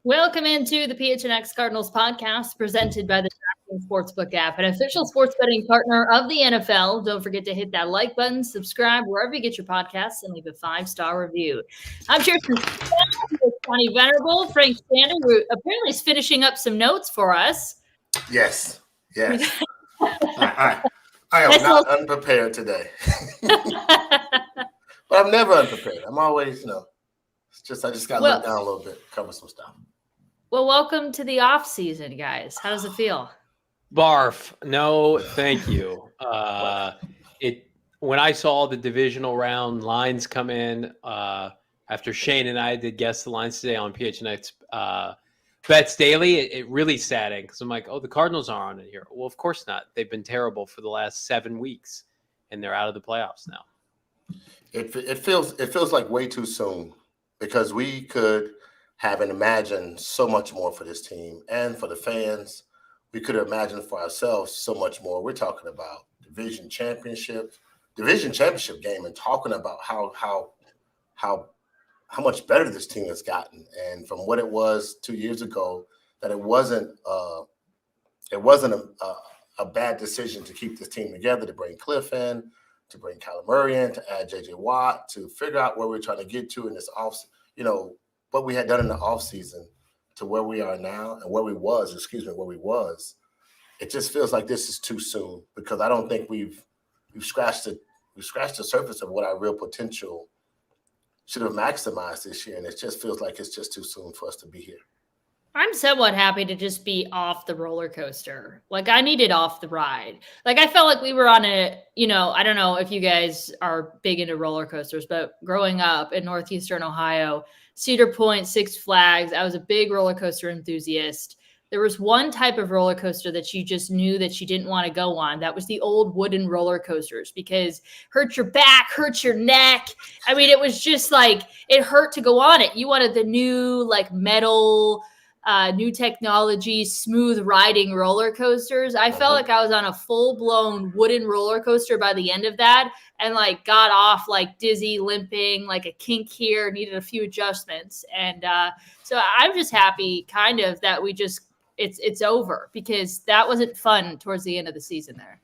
Welcome into the PHNX Cardinals podcast presented by the DraftKings Sportsbook app, an official sports betting partner of the NFL. Don't forget to hit that like button, subscribe wherever you get your podcasts, and leave a 5-star review. I'm Chierstin Susel with Venerable Frank Sanders, who apparently is finishing up some notes for us. Yes. I am not unprepared today. But I'm never unprepared. I'm always, it's just I just got to look down a little bit, cover some stuff. Well, welcome to the off season, guys. How does it feel? Barf. No, thank you. When I saw the divisional round lines come in after Shane and I did guess the lines today on PHNX Bets Daily, it really saddened because I'm like, oh, the Cardinals aren't on it here. Well, of course not. They've been terrible for the last 7 weeks, and they're out of the playoffs now. It feels like way too soon because we could have imagined so much more for this team and for the fans. We could have imagined for ourselves so much more. We're talking about division championship game, and talking about how much better this team has gotten, and from what it was 2 years ago, that it wasn't a bad decision to keep this team together, to bring Cliff in, to bring Kyler Murray in, to add J.J. Watt, to figure out where we're trying to get to in this what we had done in the offseason to where we are now and where we was. It just feels like this is too soon because I don't think we've scratched the surface of what our real potential should have maximized this year, and it just feels like it's just too soon for us to be here. I'm somewhat happy to just be off the roller coaster. Like, I needed off the ride. Like, I felt like we were on I don't know if you guys are big into roller coasters, but growing up in Northeastern Ohio, Cedar Point, Six Flags, I was a big roller coaster enthusiast. There was one type of roller coaster that you just knew that you didn't want to go on. That was the old wooden roller coasters because hurt your back, hurt your neck. I mean, it was just like, it hurt to go on it. You wanted the new, like, metal, new technology, smooth riding roller coasters. I felt like I was on a full-blown wooden roller coaster by the end of that, and like got off like dizzy, limping, like a kink here, needed a few adjustments. And so I'm just happy kind of that we just, it's over, because that wasn't fun towards the end of the season there.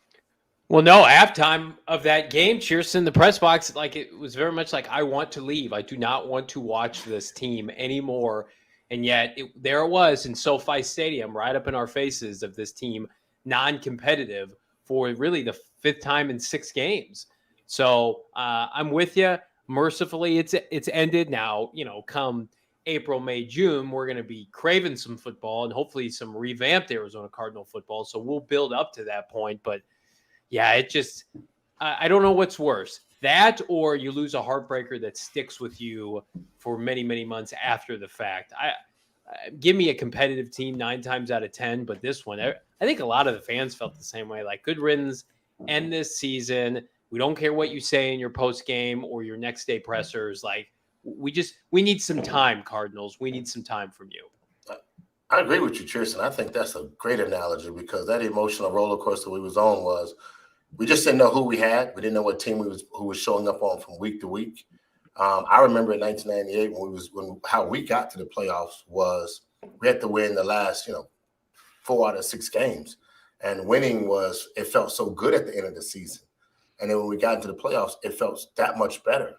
Well, no, halftime of that game, Chierstin in the press box, like, it was very much like, I want to leave. I do not want to watch this team anymore. And yet there it was in SoFi Stadium, right up in our faces, of this team non-competitive for really the 5th time in 6 games. So I'm with you. Mercifully, it's ended now. Come April, May, June, we're going to be craving some football and hopefully some revamped Arizona Cardinal football. So we'll build up to that point. But yeah, it just I don't know what's worse. That, or you lose a heartbreaker that sticks with you for many, many months after the fact. Give me a competitive team 9 times out of 10, but this one, I think a lot of the fans felt the same way. Like, good riddance, end this season. We don't care what you say in your post game or your next day pressers. Like, we need some time, Cardinals. We need some time from you. I agree with you, Chierstin. I think that's a great analogy, because that emotional roller coaster we was on was, we just didn't know who we had. We didn't know what team who was showing up on from week to week. I remember in 1998 how we got to the playoffs was we had to win the last 4 out of 6 games, and winning it felt so good at the end of the season, and then when we got into the playoffs, it felt that much better.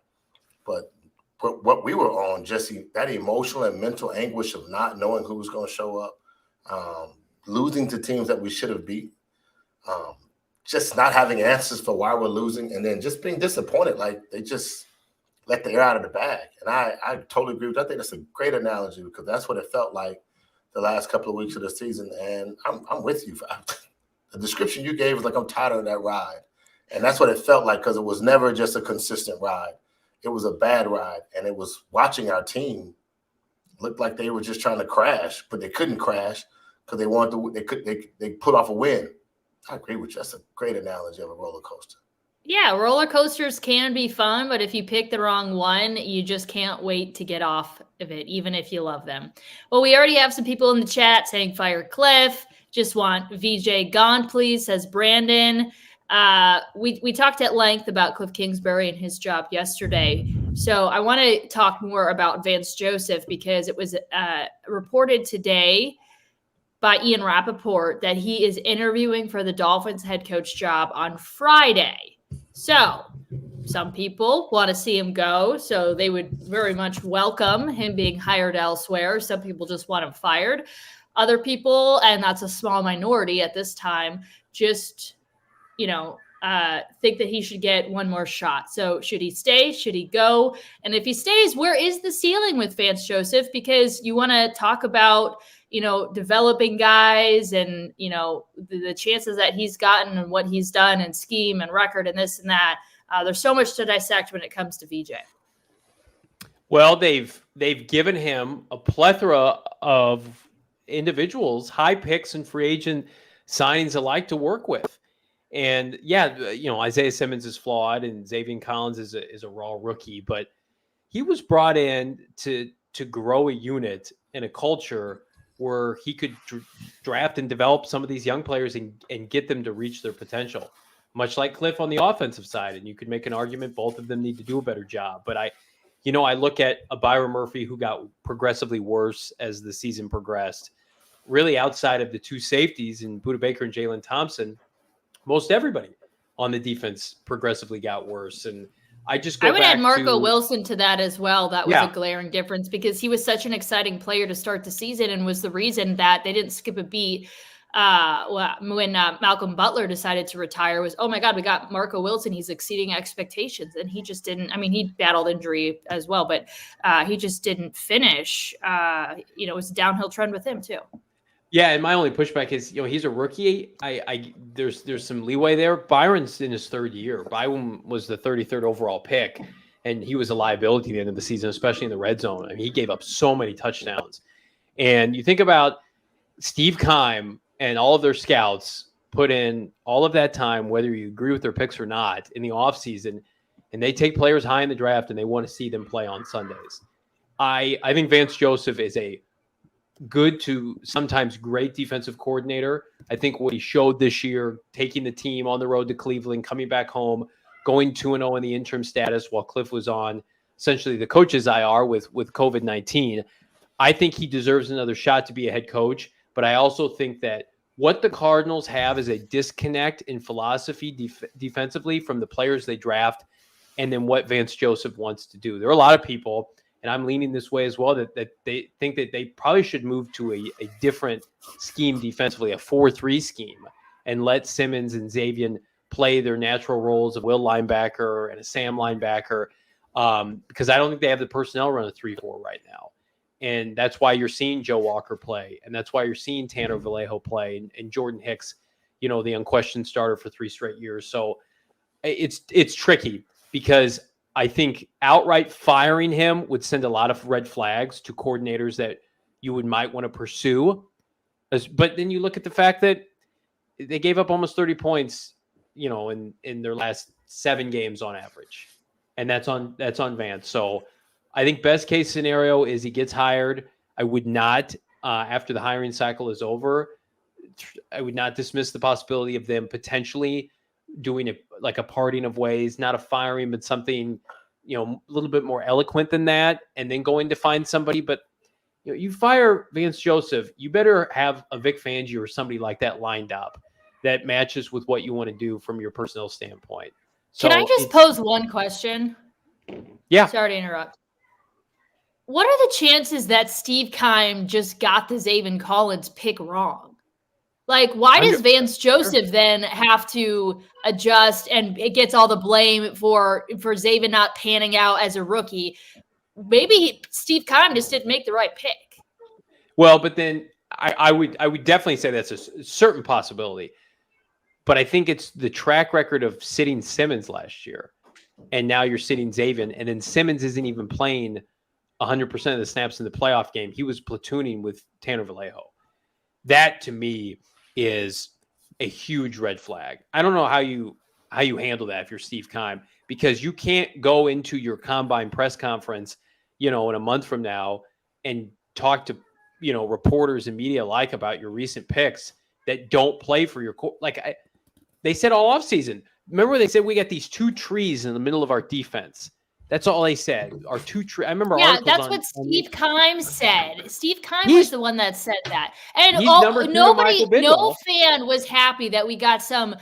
But what we were on, just that emotional and mental anguish of not knowing who was going to show up, losing to teams that we should have beat. Just not having answers for why we're losing, and then just being disappointed. Like, they just let the air out of the bag. And I totally agree with that. I think that's a great analogy, because that's what it felt like the last couple of weeks of the season. And I'm with you. The description you gave was like, I'm tired of that ride. And that's what it felt like, because it was never just a consistent ride. It was a bad ride. And it was watching our team look like they were just trying to crash, but they couldn't crash because they wanted to. They put off a win. I agree with you. That's a great analogy of a roller coaster. Yeah, roller coasters can be fun, but if you pick the wrong one, you just can't wait to get off of it, even if you love them. Well, we already have some people in the chat saying fire Cliff. Just want VJ gone, please, says Brandon. We talked at length about Cliff Kingsbury and his job yesterday. So I want to talk more about Vance Joseph because it was reported today by Ian Rappaport that he is interviewing for the Dolphins head coach job on Friday. So some people want to see him go, so they would very much welcome him being hired elsewhere. Some people just want him fired. Other people, and that's a small minority at this time, just, think that he should get one more shot. So should he stay? Should he go? And if he stays, where is the ceiling with Vance Joseph? Because you want to talk about, developing guys and, the chances that he's gotten and what he's done and scheme and record and this and that. There's so much to dissect when it comes to VJ. Well, they've given him a plethora of individuals, high picks and free agent signings alike to work with. And yeah, Isaiah Simmons is flawed and Xavier Collins is a raw rookie, but he was brought in to grow a unit and a culture where he could draft and develop some of these young players and get them to reach their potential, much like Cliff on the offensive side. And you could make an argument both of them need to do a better job. But I look at a Byron Murphy who got progressively worse as the season progressed. Really, outside of the two safeties in Budda Baker and Jalen Thompson, most everybody on the defense progressively got worse. And I would add Marco Wilson to that as well. That was a glaring difference because he was such an exciting player to start the season and was the reason that they didn't skip a beat when Malcolm Butler decided to retire. Was, oh my God, we got Marco Wilson. He's exceeding expectations. And he just didn't. I mean, he battled injury as well, but he just didn't finish. It was a downhill trend with him too. Yeah, and my only pushback is, he's a rookie. There's some leeway there. Byron's in his third year. Byron was the 33rd overall pick, and he was a liability at the end of the season, especially in the red zone. I mean, he gave up so many touchdowns. And you think about Steve Keim and all of their scouts put in all of that time, whether you agree with their picks or not, in the offseason, and they take players high in the draft and they want to see them play on Sundays. I think Vance Joseph is a good to sometimes great defensive coordinator. I think what he showed this year, taking the team on the road to Cleveland, coming back home, going 2-0 in the interim status while Cliff was on essentially the coach's IR with COVID-19. I think he deserves another shot to be a head coach, but I also think that what the Cardinals have is a disconnect in philosophy defensively from the players they draft and then what Vance Joseph wants to do. There are a lot of people, and I'm leaning this way as well, that they think that they probably should move to a different scheme defensively, a 4-3 scheme, and let Simmons and Xavier play their natural roles of Will linebacker and a Sam linebacker, because I don't think they have the personnel run a 3-4 right now. And that's why you're seeing Joe Walker play, and that's why you're seeing Tanner Vallejo play, and Jordan Hicks, the unquestioned starter for 3 straight years. So it's tricky because I think outright firing him would send a lot of red flags to coordinators that you might want to pursue. But then you look at the fact that they gave up almost 30 points, in their last 7 games on average. And that's on Vance. So I think best case scenario is he gets hired. I would not, after the hiring cycle is over, I would not dismiss the possibility of them potentially doing a parting of ways, not a firing, but something, a little bit more eloquent than that, and then going to find somebody. But you fire Vance Joseph, you better have a Vic Fangio or somebody like that lined up that matches with what you want to do from your personnel standpoint. So can I just pose one question? Yeah. Sorry to interrupt. What are the chances that Steve Keim just got the Xavier Collins pick wrong? Like, why does Vance Joseph then have to adjust and it gets all the blame for Xavier not panning out as a rookie? Maybe Steve Keim just didn't make the right pick. Well, but then I would definitely say that's a certain possibility. But I think it's the track record of sitting Simmons last year, and now you're sitting Xavier, and then Simmons isn't even playing 100% of the snaps in the playoff game. He was platooning with Tanner Vallejo. That to me is a huge red flag. I don't know how you handle that if you're Steve Keim, because you can't go into your combine press conference, in a month from now and talk to, reporters and media alike about your recent picks that don't play for your they said all offseason. Remember they said we got these 2 trees in the middle of our defense. That's all they said. I remember Yeah, articles that's on. what Steve Kimes said. Steve Kimes He's- was the one that said that. And he's number 2 to Michael no Bidwell. fan was happy that we got some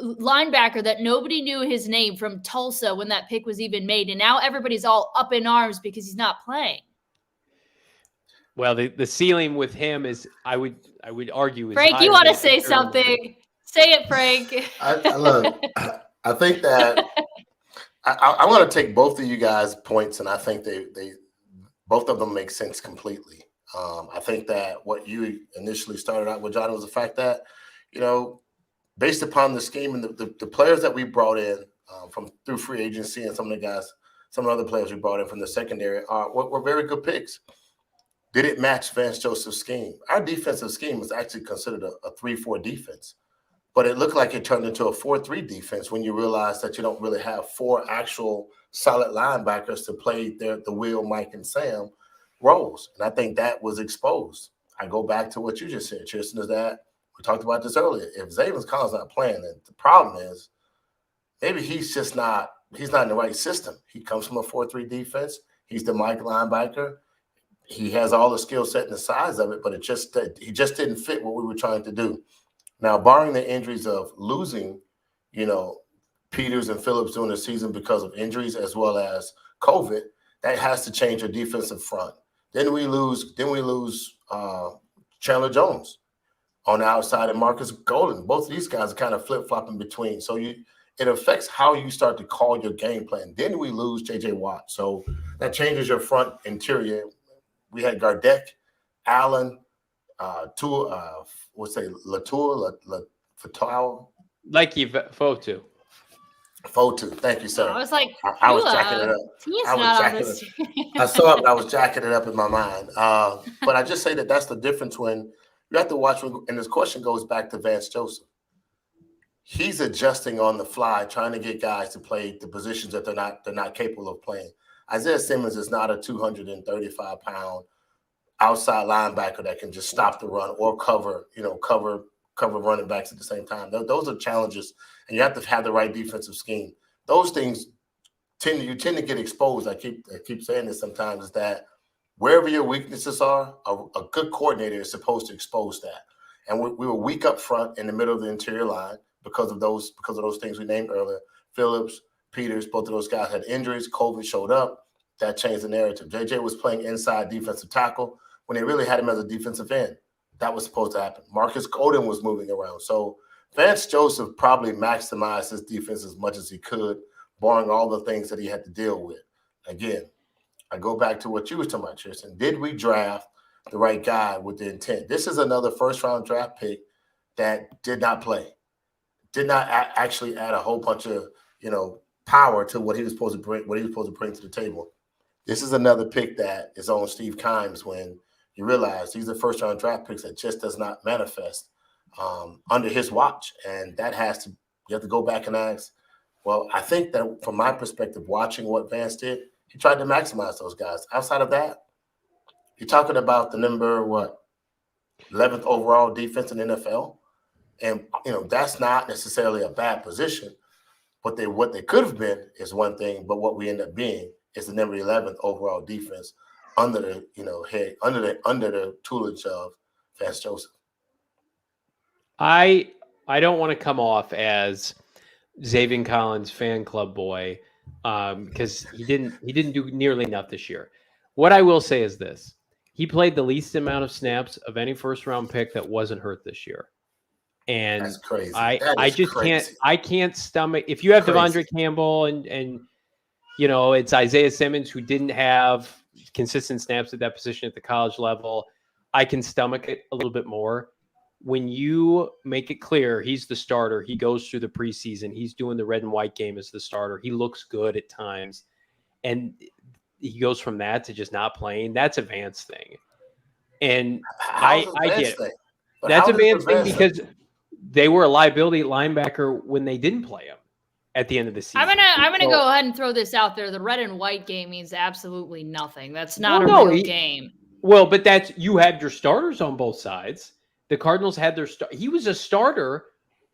linebacker that nobody knew his name from Tulsa when that pick was even made. And now everybody's all up in arms because he's not playing. Well, the ceiling with him is, I would argue, is Frank, higher you want to than say Terry something? Say it, Frank. I think that I want to take both of you guys' points, and I think they both of them make sense completely. I think that what you initially started out with, John, was the fact that, based upon the scheme and the players that we brought in through free agency, and some of the other players we brought in from the secondary were very good picks. Did it match Vance Joseph's scheme? Our defensive scheme was actually considered a 3-4 defense, but it looked like it turned into a 4-3 defense when you realize that you don't really have 4 actual solid linebackers to play the Will, Mike, and Sam roles. And I think that was exposed. I go back to what you just said, Chierstin, is that we talked about this earlier. If Zaven Collins not playing, then the problem is maybe he's not in the right system. He comes from a 4-3 defense. He's the Mike linebacker. He has all the skill set and the size of it, but he just didn't fit what we were trying to do. Now, barring the injuries of losing, Peters and Phillips during the season because of injuries as well as COVID, that has to change your defensive front. Then we lose Chandler Jones on the outside and Marcus Golden. Both of these guys are kind of flip-flopping between. So it affects how you start to call your game plan. Then we lose J.J. Watt. So that changes your front interior. We had Gardeck, Allen, Latour, Fatal. Like you, Fotu. Thank you, sir. I was like, I was jacking it up. I saw it. I was jacking it up in my mind. But I just say that's the difference when you have to watch. And this question goes back to Vance Joseph. He's adjusting on the fly, trying to get guys to play the positions that they're not capable of playing. Isaiah Simmons is not a 235-pound outside linebacker that can just stop the run or cover running backs at the same time. Those are challenges, and you have to have the right defensive scheme. Those things tend to get exposed. I keep saying this sometimes, is that wherever your weaknesses are, a good coordinator is supposed to expose that. And we were weak up front in the middle of the interior line because of those things we named earlier. Phillips, Peters, both of those guys had injuries. COVID showed up. That changed the narrative. JJ was playing inside defensive tackle when they really had him as a defensive end. That was supposed to happen. Marcus Golden was moving around. So Vance Joseph probably maximized his defense as much as he could, barring all the things that he had to deal with. Again, I go back to what you were talking about, Chierstin. Did we draft the right guy with the intent? This is another first-round draft pick that did not play, did not actually add a whole bunch of, power to what he was supposed to bring to the table. This is another pick that is on Steve Kimes when you realize these are first-round draft picks that just does not manifest under his watch. And you have to go back and ask, well, I think that from my perspective, watching what Vance did, he tried to maximize those guys. Outside of that, you're talking about the number, 11th overall defense in the NFL. And, that's not necessarily a bad position. What they could have been is one thing, but what we end up being is the number 11th overall defense under the tutelage of Vance Joseph. I don't want to come off as Zaven Collins fan club boy because he didn't do nearly enough this year. What I will say is this: he played the least amount of snaps of any first round pick that wasn't hurt this year. And that's crazy. I just can't stomach if you have Devondre Campbell and it's Isaiah Simmons who didn't have consistent snaps at that position at the college level. I can stomach it a little bit more. When you make it clear he's the starter, he goes through the preseason, he's doing the red and white game as the starter. He looks good at times. And he goes from that to just not playing. That's a Vance thing. And I get it. That's a Vance thing because they were a liability linebacker when they didn't play him at the end of the season. I'm gonna go ahead and throw this out there. The red and white game means absolutely nothing. That's not a real game. Well, but you had your starters on both sides. The Cardinals had he was a starter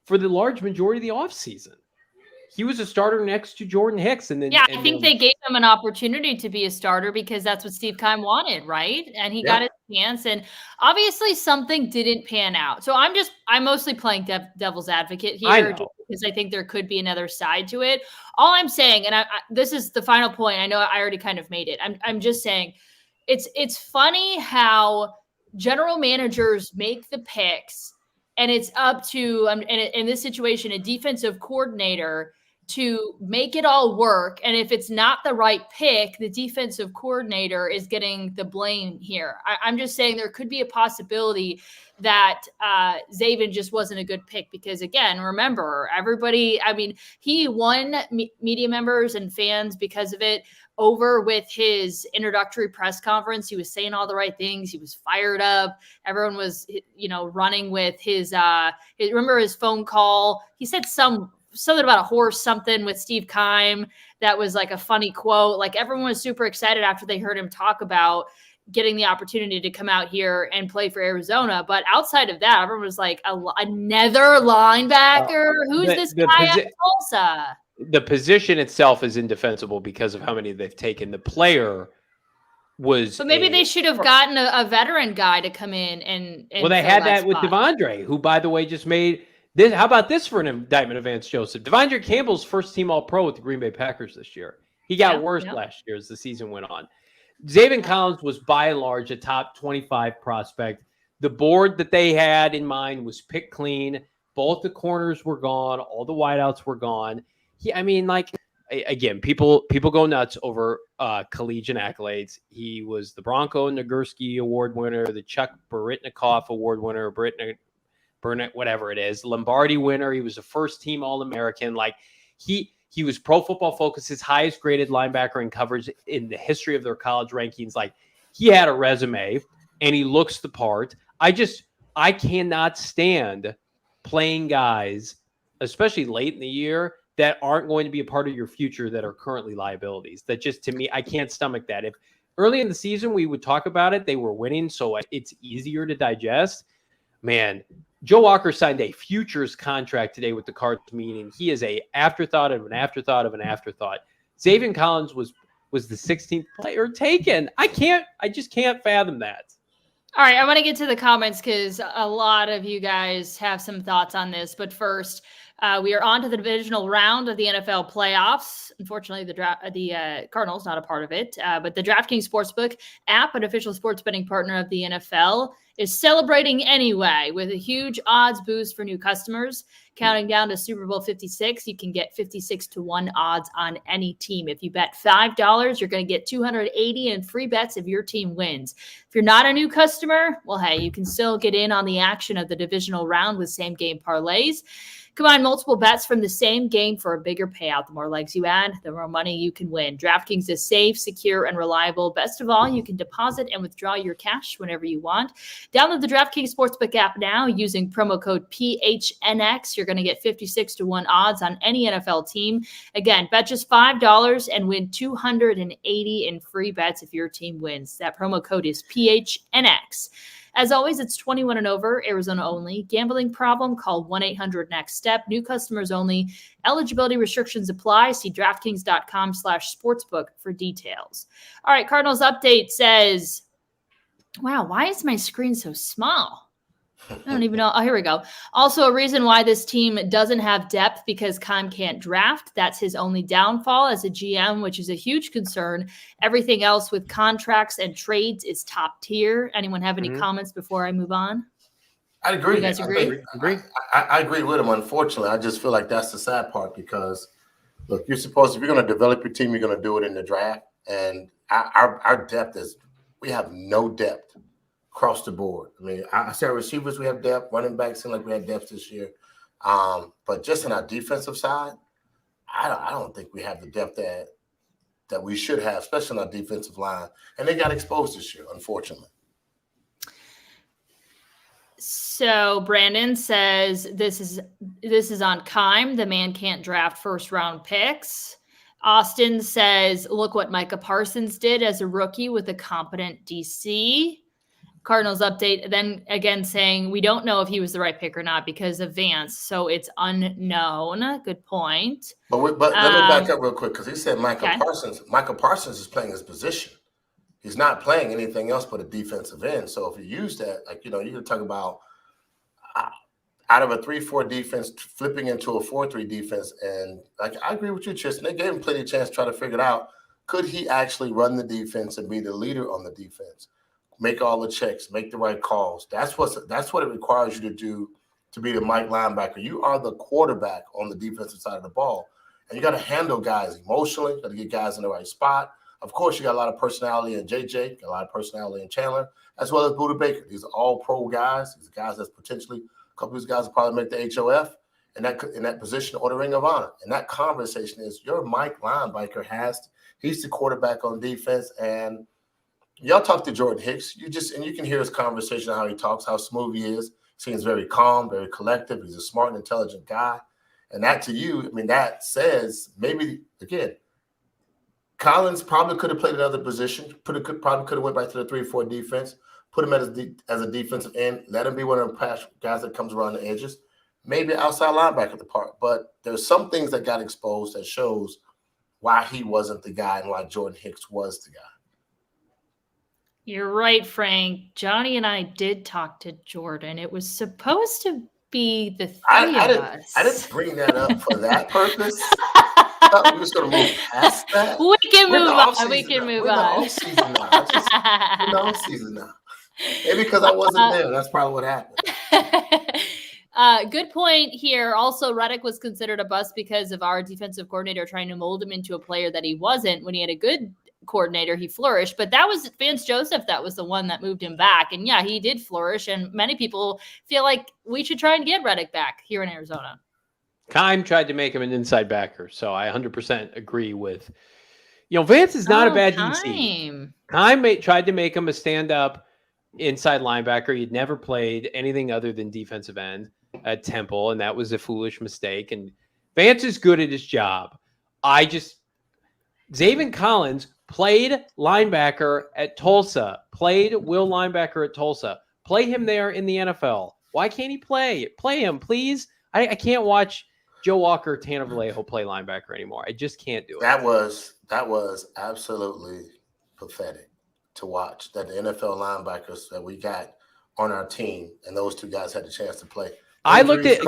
for the large majority of the offseason. he was a starter next to Jordan Hicks. And then, I think they gave him an opportunity to be a starter because that's what Steve Keim wanted, right? And he got his chance. And obviously something didn't pan out. So I'm mostly playing devil's advocate here just because I think there could be another side to it. All I'm saying, and this is the final point. I know I already kind of made it. I'm just saying it's funny how general managers make the picks, and it's up to, in this situation, a defensive coordinator to make it all work. And if it's not the right pick, the defensive coordinator is getting the blame here. I'm just saying there could be a possibility that Zaven just wasn't a good pick because, again, remember, he won media members and fans because of it over with his introductory press conference. He was saying all the right things. He was fired up. Everyone was, running with remember his phone call. He said something about a horse, something with Steve Keim that was like a funny quote. Like everyone was super excited after they heard him talk about getting the opportunity to come out here and play for Arizona. But outside of that, everyone was like, another linebacker? Who's this guy at Tulsa? The position itself is indefensible because of how many they've taken. The player was. But maybe they should have gotten a veteran guy to come in and well, they had that with Devondre, who, by the way, just made this. How about this for an indictment of Vance Joseph? Devondre Campbell's first team All-Pro with the Green Bay Packers this year. He got worse last year as the season went on. Zaven Collins was by and large a top 25 prospect. The board that they had in mind was picked clean. Both the corners were gone. All the wideouts were gone. Again, people go nuts over collegiate accolades. He was the Bronco Nagurski Award winner, the Chuck Baritnikoff Award winner, Burnett, whatever it is, Lombardi winner. He was a first-team All-American. He was Pro Football Focus's highest graded linebacker in coverage in the history of their college rankings. He had a resume, and he looks the part. I cannot stand playing guys, especially late in the year, that aren't going to be a part of your future that are currently liabilities. That just, to me, I can't stomach that. If early in the season we would talk about it, they were winning, so it's easier to digest. Man, Joe Walker signed a futures contract today with the Cardinals, meaning he is a afterthought of an afterthought of an afterthought. Zaven Collins was the 16th player taken. I just can't fathom that. All right, I want to get to the comments because a lot of you guys have some thoughts on this. But first, we are on to the divisional round of the NFL playoffs. Unfortunately, the Cardinals not a part of it, but the DraftKings Sportsbook app, an official sports betting partner of the NFL, is celebrating anyway with a huge odds boost for new customers. Counting down to Super Bowl 56, you can get 56-1 odds on any team. If you bet $5, you're going to get $280 in free bets if your team wins. If you're not a new customer, well, hey, you can still get in on the action of the divisional round with same game parlays. Combine multiple bets from the same game for a bigger payout. The more legs you add, the more money you can win. DraftKings is safe, secure, and reliable. Best of all, you can deposit and withdraw your cash whenever you want. Download the DraftKings Sportsbook app now using promo code PHNX. You're going to get 56-1 odds on any NFL team. Again, bet just $5 and win $280 in free bets if your team wins. That promo code is PHNX. As always, it's 21 and over, Arizona only. Gambling problem? Call 1-800-NEXT-STEP. New customers only. Eligibility restrictions apply. See DraftKings.com/sportsbook for details. All right, Cardinals update says, wow, why is my screen so small? I don't even know. Oh, here we go. Also, a reason why this team doesn't have depth because Keim can't draft. That's his only downfall as a GM, which is a huge concern. Everything else with contracts and trades is top tier. Anyone have any comments before I move on? I agree. You guys agree? I agree with him. Unfortunately, I just feel like that's the sad part because, look, if you're going to develop your team, you're going to do it in the draft. And our depth is, we have no depth across the board. I mean, I said receivers, we have depth. Running backs seem like we had depth this year. But just on our defensive side, I don't think we have the depth that we should have, especially on our defensive line. And they got exposed this year, unfortunately. So Brandon says this is on Keim. The man can't draft first-round picks. Austin says, look what Micah Parsons did as a rookie with a competent DC. Cardinals update, then again saying we don't know if he was the right pick or not because of Vance, so it's unknown. Good point. But let me back up real quick because he said Michael Okay. Parsons. Michael Parsons is playing his position. He's not playing anything else but a defensive end. So if you use that, like, you know, you can talk about out of a 3-4 defense flipping into a 4-3 defense. And like, I agree with you, Chierstin. They gave him plenty of chance to try to figure it out. Could he actually run the defense and be the leader on the defense? Make all the checks, make the right calls. That's what it requires you to do to be the Mike linebacker. You are the quarterback on the defensive side of the ball. And you got to handle guys emotionally, got to get guys in the right spot. Of course, you got a lot of personality in JJ, got a lot of personality in Chandler, as well as Budda Baker. These are all pro guys. These are guys that's potentially, a couple of these guys will probably make the HOF in that position or the Ring of Honor. And that conversation is your Mike linebacker he's the quarterback on defense. And y'all talk to Jordan Hicks. You can hear his conversation, how he talks, how smooth he is. Seems very calm, very collective. He's a smart and intelligent guy. And that to you, I mean, that says maybe, again, Collins probably could have played another position, probably could have went back to the 3-4 defense, put him as a defensive end, let him be one of the pass guys that comes around the edges, maybe outside linebacker at the part. But there's some things that got exposed that shows why he wasn't the guy and why Jordan Hicks was the guy. You're right, Frank. Johnny and I did talk to Jordan. It was supposed to be the three of us. I didn't bring that up for that purpose. I thought we were just going to move past that. We can move on. We can move on. We're in the off season now. Maybe because I wasn't there. That's probably what happened. Good point here. Also, Reddick was considered a bust because of our defensive coordinator trying to mold him into a player that he wasn't. When he had a good coordinator, he flourished. But that was Vance Joseph. That was the one that moved him back. And yeah, he did flourish. And many people feel like we should try and get Reddick back here in Arizona. Keim tried to make him an inside backer. So I 100% agree with, Vance is not a bad DC. Keim tried to make him a stand-up inside linebacker. He'd never played anything other than defensive end at Temple, and that was a foolish mistake. And Vance is good at his job. Zaven Collins played linebacker at Tulsa, played will linebacker at Tulsa. Play him there in the NFL. Why can't he play? Play him, please. I can't watch Joe Walker, Tanner Vallejo play linebacker anymore. I just can't do it. That was absolutely pathetic to watch, that the NFL linebackers that we got on our team and those two guys had the chance to play. I looked at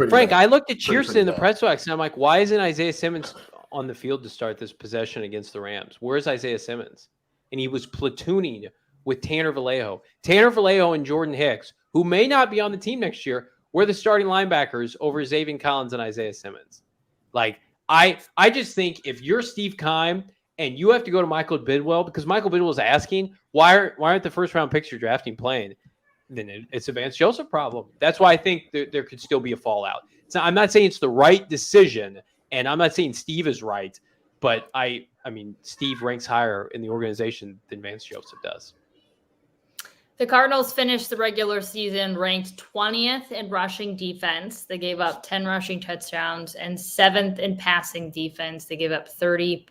Frank. I looked at Chierstin in the bad. press box, and I'm like, why isn't Isaiah Simmons on the field to start this possession against the Rams? Where's Isaiah Simmons? And he was platooning with Tanner Vallejo. Tanner Vallejo and Jordan Hicks, who may not be on the team next year, were the starting linebackers over Zaven Collins and Isaiah Simmons. Like, I just think if you're Steve Keim and you have to go to Michael Bidwell because Michael Bidwell is asking, why aren't the first round picks you're drafting playing? Then it's a Vance Joseph problem. That's why I think there could still be a fallout. So I'm not saying it's the right decision, and I'm not saying Steve is right, but I mean, Steve ranks higher in the organization than Vance Joseph does. The Cardinals finished the regular season ranked 20th in rushing defense. They gave up 10 rushing touchdowns, and 7th in passing defense. They gave up 30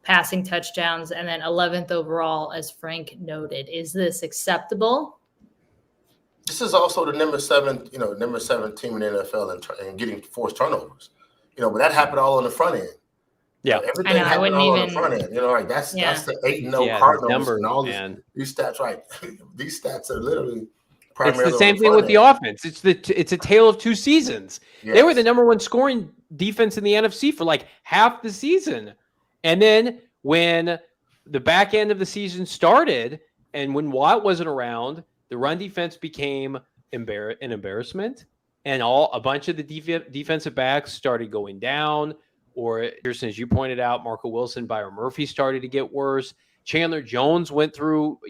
passing touchdowns, and then 11th overall, as Frank noted. Is this acceptable? This is also the number 7 team in the NFL in getting forced turnovers. But that happened all on the front end. Yeah, everything happened all on the front end. That's the 8-0 Cardinals and all these stats. Right, these stats are literally primarily. It's the same thing with the offense. It's a tale of two seasons. Yes. They were the number 1 scoring defense in the NFC for like half the season, and then when the back end of the season started, and when Watt wasn't around, the run defense became an embarrassment, and a bunch of the defensive backs started going down. Or, as you pointed out, Marco Wilson, Byron Murphy started to get worse. Chandler Jones went through,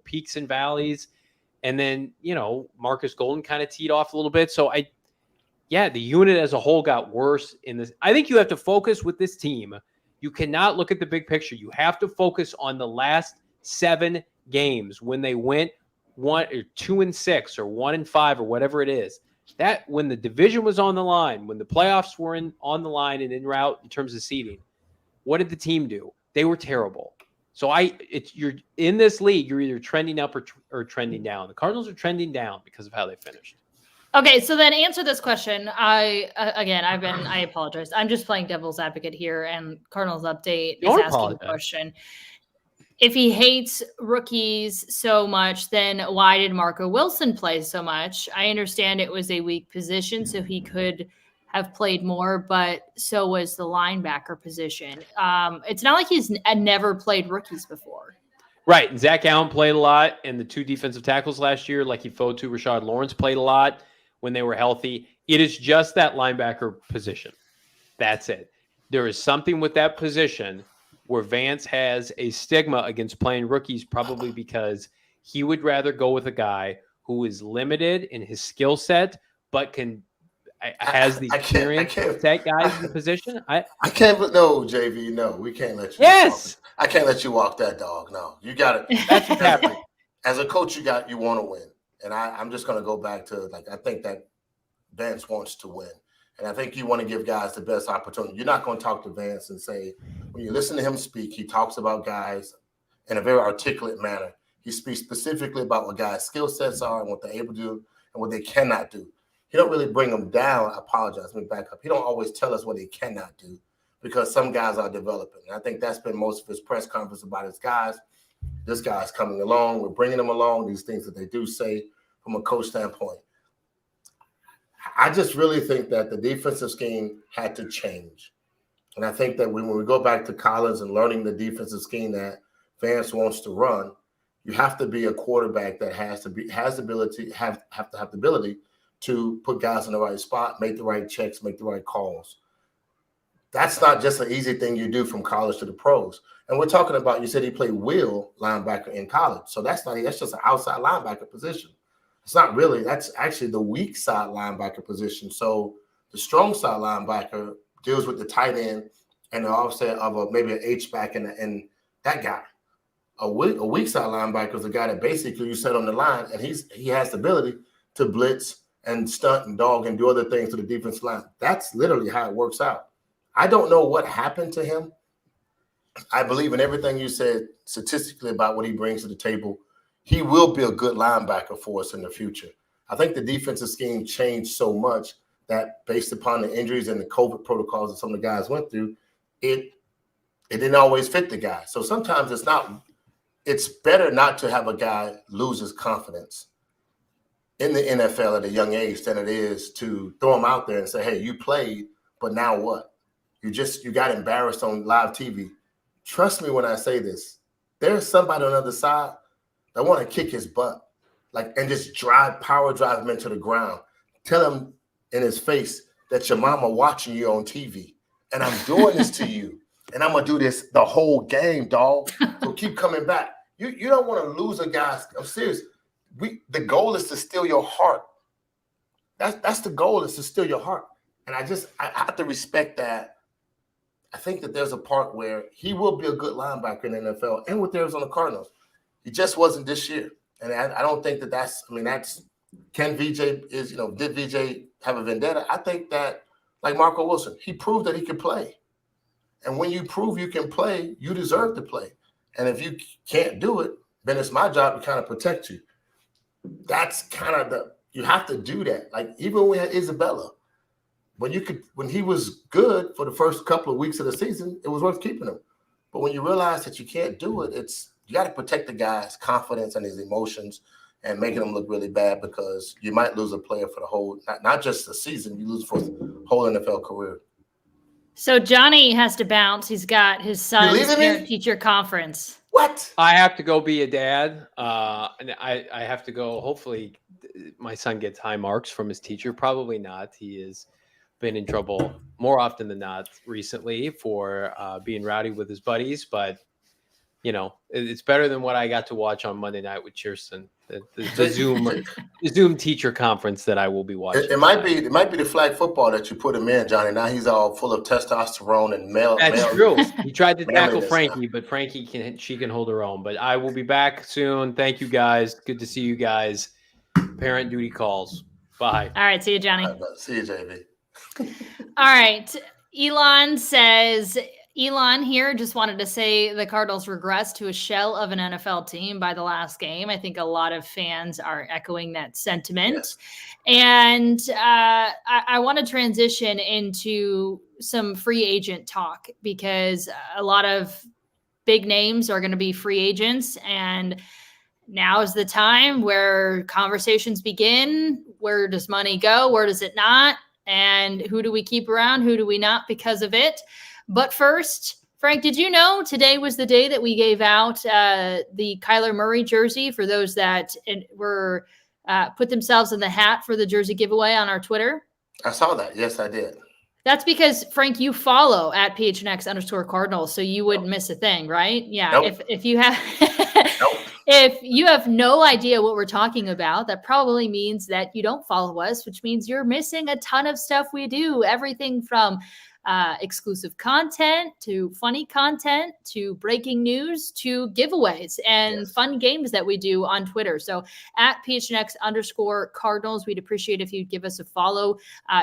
peaks and valleys. And then, Marcus Golden kind of teed off a little bit. So, the unit as a whole got worse in this. I think you have to focus with this team. You cannot look at the big picture. You have to focus on the last 7 games when they went 2-6 or 1-5 or whatever it is. That when the division was on the line, when the playoffs were on the line and en route in terms of seeding, what did the team do? They were terrible. So you're in this league, you're either trending up or trending down. The Cardinals are trending down because of how they finished. Okay, so then answer this question. I apologize. I'm just playing devil's advocate here, and Cardinals Update is asking the question. If he hates rookies so much, then why did Marco Wilson play so much? I understand it was a weak position, so he could have played more, but so was the linebacker position. It's not like he's never played rookies before. Right. And Zach Allen played a lot, and the two defensive tackles last year, like Fotu, Rashad Lawrence, played a lot when they were healthy. It is just that linebacker position. That's it. There is something with that position where Vance has a stigma against playing rookies, probably because he would rather go with a guy who is limited in his skill set, but has the experience to take guys in the position. I can't. No, JV. No, we can't let you. Yes, I can't let you walk that dog. No, you got it. That's what's happening. As a coach, you want to win, and I'm just going to go back to I think that Vance wants to win. And I think you want to give guys the best opportunity. You're not going to talk to Vance and say, when you listen to him speak, he talks about guys in a very articulate manner. He speaks specifically about what guys' skill sets are and what they're able to do and what they cannot do. He don't really bring them down. I apologize. Let me back up. He don't always tell us what they cannot do because some guys are developing. And I think that's been most of his press conference about his guys. This guy's coming along. We're bringing them along, these things that they do say from a coach standpoint. I just really think that the defensive scheme had to change. And I think that when we go back to college and learning the defensive scheme that Vance wants to run, you have to be a quarterback that has the ability to put guys in the right spot, make the right checks, make the right calls. That's not just an easy thing you do from college to the pros. And we're talking about, you said he played will linebacker in college. So that's just an outside linebacker position. It's not really. That's actually the weak side linebacker position. So the strong side linebacker deals with the tight end and the offset of maybe an H-back and that guy. A weak side linebacker is a guy that basically you set on the line, and he has the ability to blitz and stunt and dog and do other things to the defensive line. That's literally how it works out. I don't know what happened to him. I believe in everything you said statistically about what he brings to the table. He will be a good linebacker for us in the future. I think the defensive scheme changed so much that based upon the injuries and the COVID protocols that some of the guys went through, it didn't always fit the guy. So sometimes it's better not to have a guy lose his confidence in the NFL at a young age than it is to throw him out there and say, hey, you played, but now what? You got embarrassed on live TV. Trust me when I say this. There's somebody on the other side that want to kick his butt, and just power drive him into the ground. Tell him in his face that your mama watching you on TV, and I'm doing this to you, and I'm gonna do this the whole game, dog. So keep coming back. You don't want to lose a guy. I'm serious. The goal is to steal your heart. That's the goal, is to steal your heart. And I have to respect that. I think that there's a part where he will be a good linebacker in the NFL and with the Arizona Cardinals. He just wasn't this year. And I don't think that's did VJ have a vendetta? I think that, like Marco Wilson, he proved that he could play. And when you prove you can play, you deserve to play. And if you can't do it, then it's my job to kind of protect you. That's kind of you have to do that. Like even when we had Isabella, when he was good for the first couple of weeks of the season, it was worth keeping him. But when you realize that you can't do it, you got to protect the guy's confidence and his emotions and making him look really bad, because you might lose a player for the whole, not just the season, you lose for the whole NFL career. So Johnny has to bounce. He's got his son's parent-teacher conference. What? I have to go be a dad. And I have to go. Hopefully my son gets high marks from his teacher. Probably not. He has been in trouble more often than not recently for being rowdy with his buddies. But, it's better than what I got to watch on Monday night with Chierstin, the Zoom teacher conference that I will be watching. It might be the flag football that you put him in, Johnny. Now he's all full of testosterone and male. That's true. He tried to tackle Frankie, but Frankie can hold her own. But I will be back soon. Thank you guys. Good to see you guys. Parent duty calls. Bye. All right. See you, Johnny. See you, JV. All right. Elon says, Elon here just wanted to say the Cardinals regressed to a shell of an NFL team by the last game. I think a lot of fans are echoing that sentiment. Yes. And I want to transition into some free agent talk because a lot of big names are going to be free agents. And now is the time where conversations begin. Where does money go? Where does it not? And who do we keep around? Who do we not because of it? But first, Frank, did you know today was the day that we gave out the Kyler Murray jersey for those that were put themselves in the hat for the jersey giveaway on our Twitter? I saw that. Yes, I did. That's because, Frank, you follow at PHNX_Cardinals, so you wouldn't miss a thing, right? Yeah. Nope. If you have Nope. if you have no idea what we're talking about, that probably means that you don't follow us, which means you're missing a ton of stuff we do. Everything from exclusive content to funny content to breaking news to giveaways and fun games that we do on Twitter. So at PHNX_Cardinals, we'd appreciate if you'd give us a follow.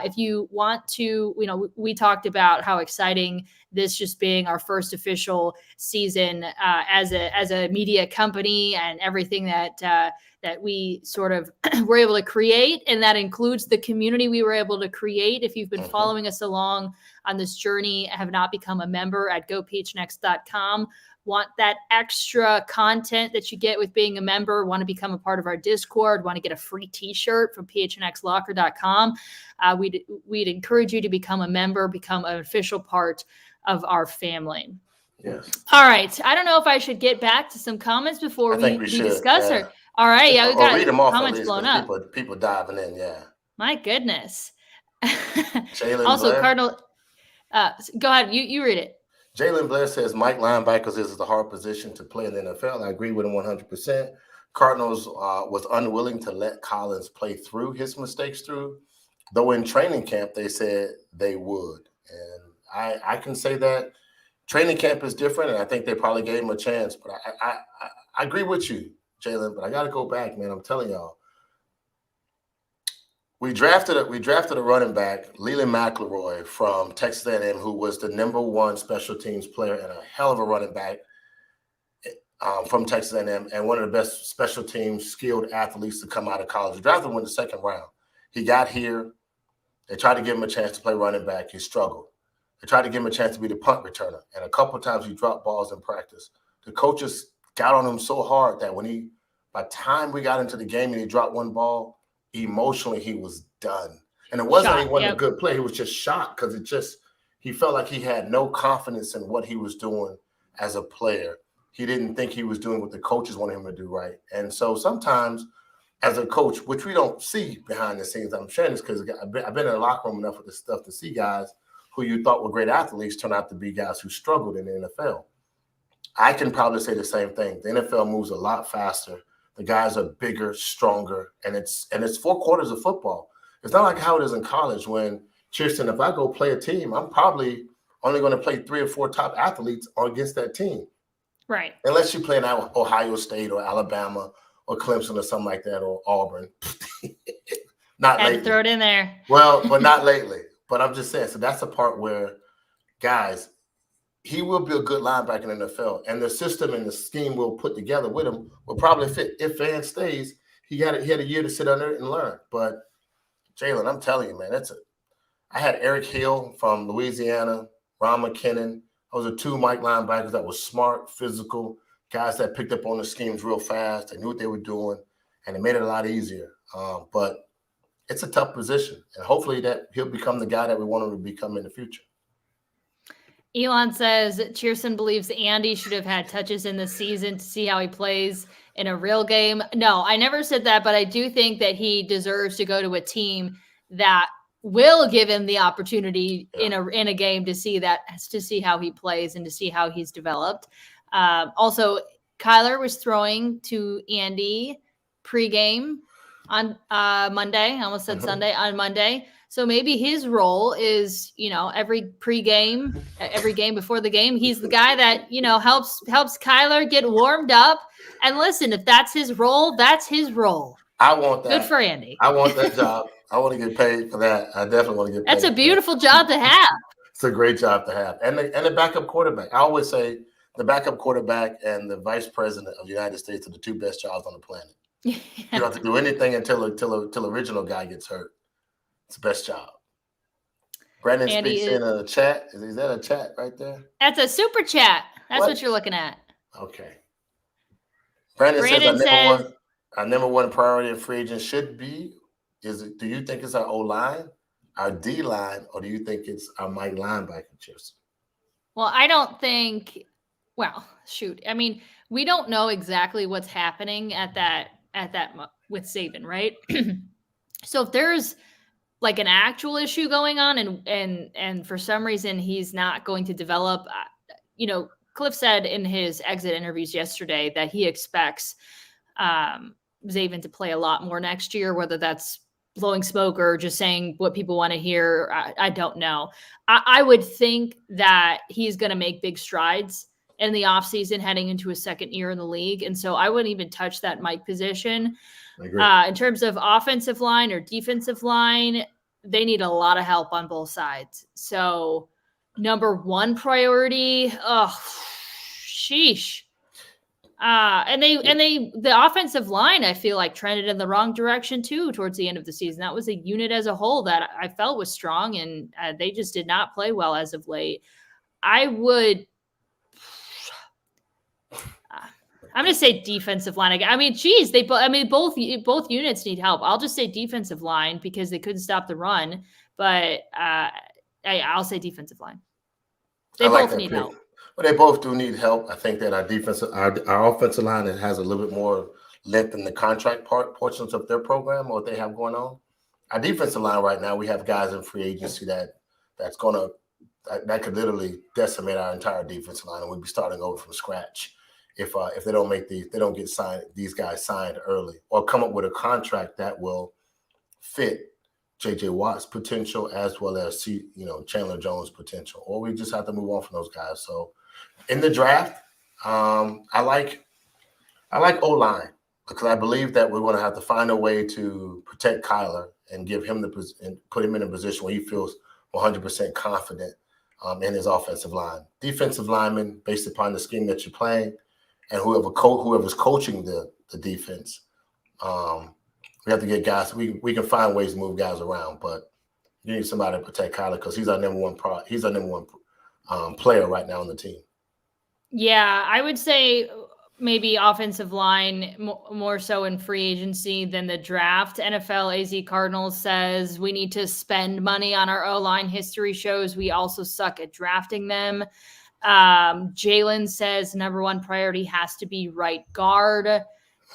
If you want to, we talked about how exciting this just being our first official season as a media company and everything that we sort of were able to create. And that includes the community we were able to create. If you've been following us along on this journey, have not become a member at gophnx.com, want that extra content that you get with being a member, want to become a part of our Discord, want to get a free t-shirt from phnxlocker.com, we'd encourage you to become a member, become an official part of our family. Yes. All right. I don't know if I should get back to some comments before we discuss yeah. her. All right. Yeah, we got read them off comments blown up. People diving in. Yeah. My goodness. Also, Blair. Cardinal. Go ahead. You read it. Jalen Blair says Mike linebackers is a hard position to play in the NFL. I agree with him 100%. Cardinals was unwilling to let Collins play through his mistakes though in training camp they said they would. And I can say that training camp is different, and I think they probably gave him a chance. But I agree with you, Jalen, but I got to go back, man. I'm telling y'all. We drafted a running back, Leland McElroy from Texas A&M, who was the #1 special teams player and a hell of a running back from Texas A&M, and one of the best special teams skilled athletes to come out of college. We drafted him in the 2nd round. He got here. They tried to give him a chance to play running back. He struggled. They tried to give him a chance to be the punt returner, and a couple of times he dropped balls in practice. The coaches got on him so hard that by the time we got into the game and he dropped one ball, emotionally he was done. And it wasn't he wasn't a good play. He was just shocked because he felt like he had no confidence in what he was doing as a player. He didn't think he was doing what the coaches wanted him to do right. And so sometimes as a coach, which we don't see behind the scenes, I'm sharing this because I've been in the locker room enough with this stuff to see guys who you thought were great athletes turn out to be guys who struggled in the NFL. I can probably say the same thing. The NFL moves a lot faster. The guys are bigger, stronger, and it's 4 quarters of football. It's not like how it is in college when, Chierstin, if I go play a team, I'm probably only going to play 3 or 4 top athletes against that team. Right. Unless you play in Ohio State or Alabama or Clemson or something like that, or Auburn. Not lately. Throw it in there. Well, but not lately. But I'm just saying, so that's the part where, guys, he will be a good linebacker in the NFL, and the system and the scheme we'll put together with him will probably fit. If Vance stays, he had a year to sit under it and learn. But Jalen, I'm telling you, man, I had Eric Hill from Louisiana, Ron McKinnon. Those are 2 Mike linebackers that were smart, physical, guys that picked up on the schemes real fast. They knew what they were doing, and it made it a lot easier. But it's a tough position, and hopefully that he'll become the guy that we want him to become in the future. Elon says Chierstin believes Andy should have had touches in the season to see how he plays in a real game. No, I never said that, but I do think that he deserves to go to a team that will give him the opportunity in a game to see how he plays and to see how he's developed. Also, Kyler was throwing to Andy pregame on Monday. I almost said Sunday, on Monday. So maybe his role is, every pregame, every game before the game, he's the guy that, helps Kyler get warmed up. And listen, if that's his role, that's his role. I want that. Good for Andy. I want that job. I want to get paid for that. I definitely want to get paid. That's a beautiful job to have. It's a great job to have. And the backup quarterback. I always say the backup quarterback and the vice president of the United States are the two best jobs on the planet. You don't have to do anything until the original guy gets hurt. It's the best job. Brandon Andy speaks in a chat. Is that a chat right there? That's a super chat. That's what you're looking at. Okay. Brandon says, our number one priority in free agents should be, do you think it's our O-line, our D-line, or do you think it's our Mike linebacker, Chierstin? Well, I don't think – well, shoot. I mean, we don't know exactly what's happening at that with Saban, right? So if there's like an actual issue going on and for some reason he's not going to develop, Cliff said in his exit interviews yesterday that he expects Zaven to play a lot more next year, whether that's blowing smoke or just saying what people want to hear. I don't know. I would think that he's going to make big strides in the offseason heading into his second year in the league. And so I wouldn't even touch that Mike position. I agree. In terms of offensive line or defensive line, they need a lot of help on both sides. So number one priority, sheesh. And the offensive line, I feel like trended in the wrong direction too towards the end of the season. That was a unit as a whole that I felt was strong, and they just did not play well as of late. I'm going to say defensive line. I mean, geez, both units need help. I'll just say defensive line because they couldn't stop the run, but I'll say defensive line. They both need help. Well, they both do need help. I think that our offensive line has a little bit more length in the contract portions of their program or what they have going on. Our defensive line right now, we have guys in free agency that could literally decimate our entire defensive line, and we'd be starting over from scratch if they don't get these guys signed early or come up with a contract that will fit J.J. Watt's potential as well as Chandler Jones' potential, or we just have to move on from those guys. So in the draft, I like O-line because I believe that we're going to have to find a way to protect Kyler and give him and put him in a position where he feels 100% confident in his offensive line. Defensive linemen, based upon the scheme that you're playing, and whoever's coaching the defense, we have to get guys. We can find ways to move guys around, but you need somebody to protect Kyler because he's our number one player right now on the team. Yeah, I would say maybe offensive line more so in free agency than the draft. NFL AZ Cardinals says we need to spend money on our O-line. History shows we also suck at drafting them. Jalen says number one priority has to be right guard.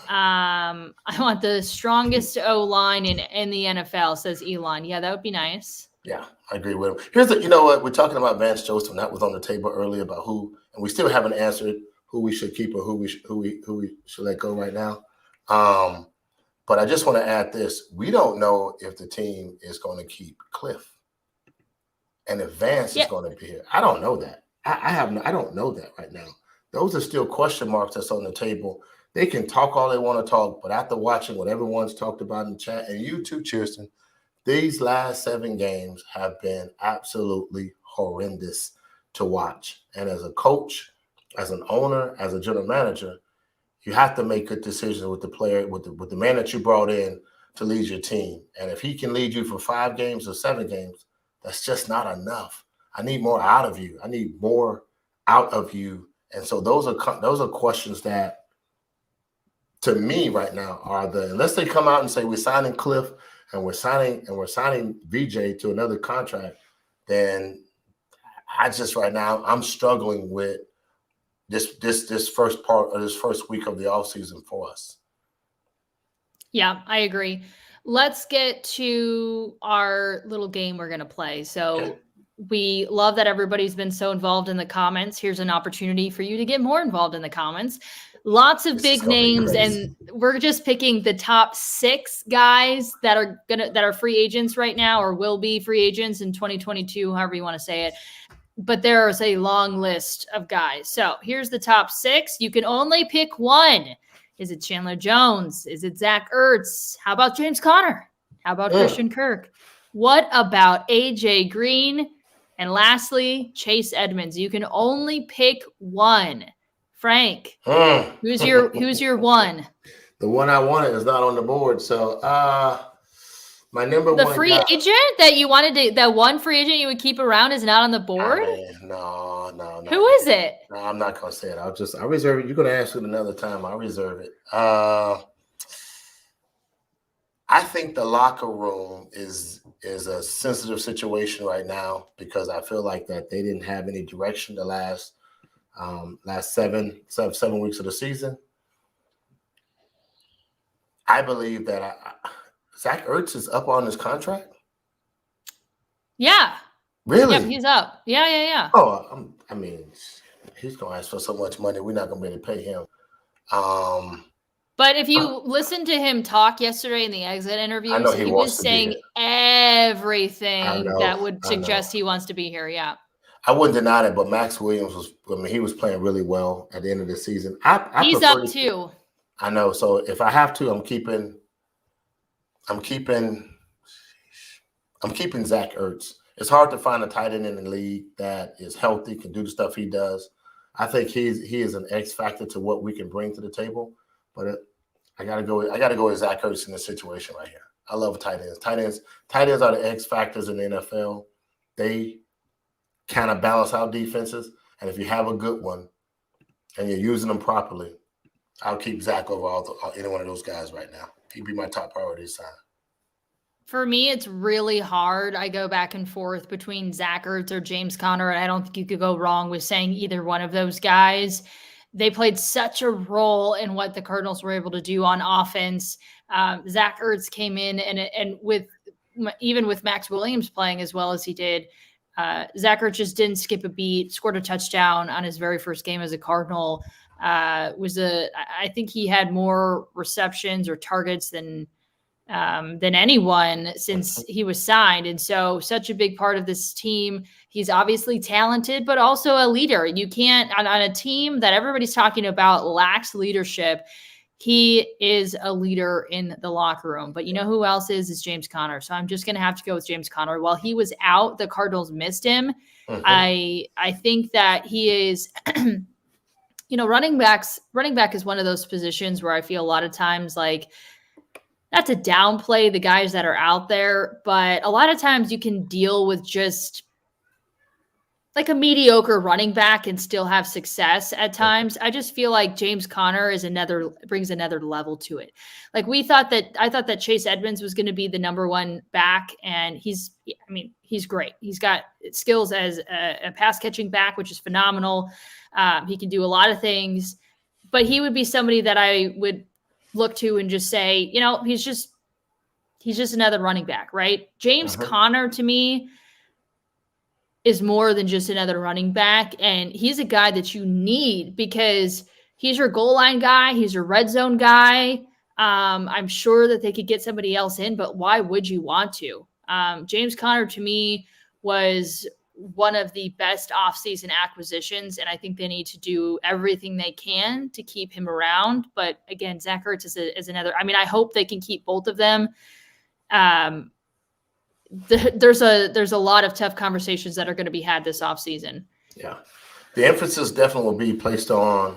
I want the strongest O-line in the NFL, says Elon. Yeah, that would be nice. Yeah, I agree with him. You know what? We're talking about Vance Joseph, and that was on the table earlier about who, and we still haven't answered who we should keep or who we should let go right now. But I just want to add this. We don't know if the team is going to keep Cliff and if Vance is going to be here. I don't know that. I don't know that right now. Those are still question marks that's on the table. They can talk all they want to talk, but after watching what everyone's talked about in the chat, and you too, Chierstin, these last 7 games have been absolutely horrendous to watch. And as a coach, as an owner, as a general manager, you have to make good decisions with the player, with the man that you brought in to lead your team. And if he can lead you for 5 games or 7 games, that's just not enough. I need more out of you. And so those are questions that, to me right now, unless they come out and say we're signing Cliff and we're signing VJ to another contract, then right now I'm struggling with this first part of this first week of the offseason for us. Yeah, I agree. Let's get to our little game we're going to play. So we love that everybody's been so involved in the comments. Here's an opportunity for you to get more involved in the comments. Lots of big names, and we're just picking the top 6 guys that are free agents right now or will be free agents in 2022, however you want to say it. But there's a long list of guys. So here's the top 6. You can only pick one. Is it Chandler Jones? Is it Zach Ertz? How about James Conner? How about Christian Kirk? What about AJ Green? And lastly, Chase Edmonds. You can only pick one. Frank, who's your one? The one I wanted is not on the board. So my number The one free guy, agent that you wanted to, that one free agent you would keep around is not on the board? No. Who is it? No, I'm not gonna say it. I'll reserve it. You're gonna ask it another time. I'll reserve it. I think the locker room is a sensitive situation right now because I feel like that they didn't have any direction the last 7 weeks of the season. I believe that Zach Ertz is up on his contract. Yeah. Really? Yep, he's up. Yeah. Oh, I mean, he's gonna ask for so much money. We're not gonna be able to pay him. But if you listen to him talk yesterday in the exit interviews, I know he was wants to be saying here. everything that would suggest he wants to be here. Yeah. I wouldn't deny it, but Max Williams he was playing really well at the end of the season. He's up too. I know. So if I have to, I'm keeping Zach Ertz. It's hard to find a tight end in the league that is healthy, can do the stuff he does. I think he is an X factor to what we can bring to the table. But I gotta go with Zach Ertz in this situation right here. I love tight ends. Tight ends are the X factors in the NFL. They kind of balance out defenses. And if you have a good one and you're using them properly, I'll keep Zach over any one of those guys right now. He'd be my top priority sign. For me, it's really hard. I go back and forth between Zach Ertz or James Conner, and I don't think you could go wrong with saying either one of those guys. They played such a role in what the Cardinals were able to do on offense. Zach Ertz came in and even with Max Williams playing as well as he did, Zach Ertz just didn't skip a beat, scored a touchdown on his very first game as a Cardinal. I think he had more receptions or targets than anyone since he was signed. And so such a big part of this team. He's obviously talented, but also a leader. You can't, on a team that everybody's talking about lacks leadership, he is a leader in the locker room. But you know who else is James Conner. So I'm just going to have to go with James Conner. While he was out, the Cardinals missed him. I think that he is, running back is one of those positions where I feel a lot of times like, not to downplay the guys that are out there, but a lot of times you can deal with just like a mediocre running back and still have success at times. I just feel like James Conner brings another level to it. Like I thought that Chase Edmonds was going to be the number one back, and he's great. He's got skills as a pass catching back, which is phenomenal. He can do a lot of things, but he would be somebody that I would look to and just say, he's just another running back, right? James Conner to me is more than just another running back. And he's a guy that you need because he's your goal line guy. He's your red zone guy. I'm sure that they could get somebody else in, but why would you want to? James Conner to me was one of the best offseason acquisitions, and I think they need to do everything they can to keep him around. But again, Zach Ertz is another. I mean, I hope they can keep both of them. There's a lot of tough conversations that are going to be had this offseason. Yeah, the emphasis definitely will be placed on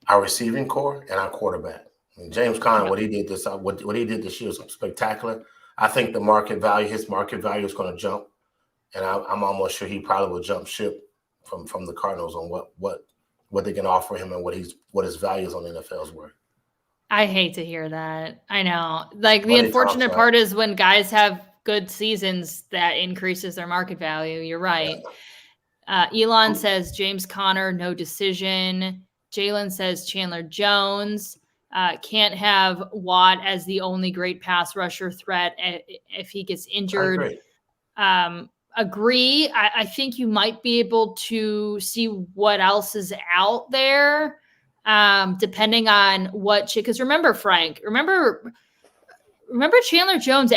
our receiving core and our quarterback. I mean, James Conner, what he did this year was spectacular. I think his market value is going to jump. And I'm almost sure he probably will jump ship from the Cardinals on what they can offer him and what his value is on the NFL's worth. I hate to hear that. I know. Like the unfortunate part is when guys have good seasons, that increases their market value. You're right. Yeah. Elon says James Conner, no decision. Jalen says Chandler Jones. Can't have Watt as the only great pass rusher threat if he gets injured. Agree. I think you might be able to see what else is out there, depending on what. Because remember, Frank. Remember Chandler Jones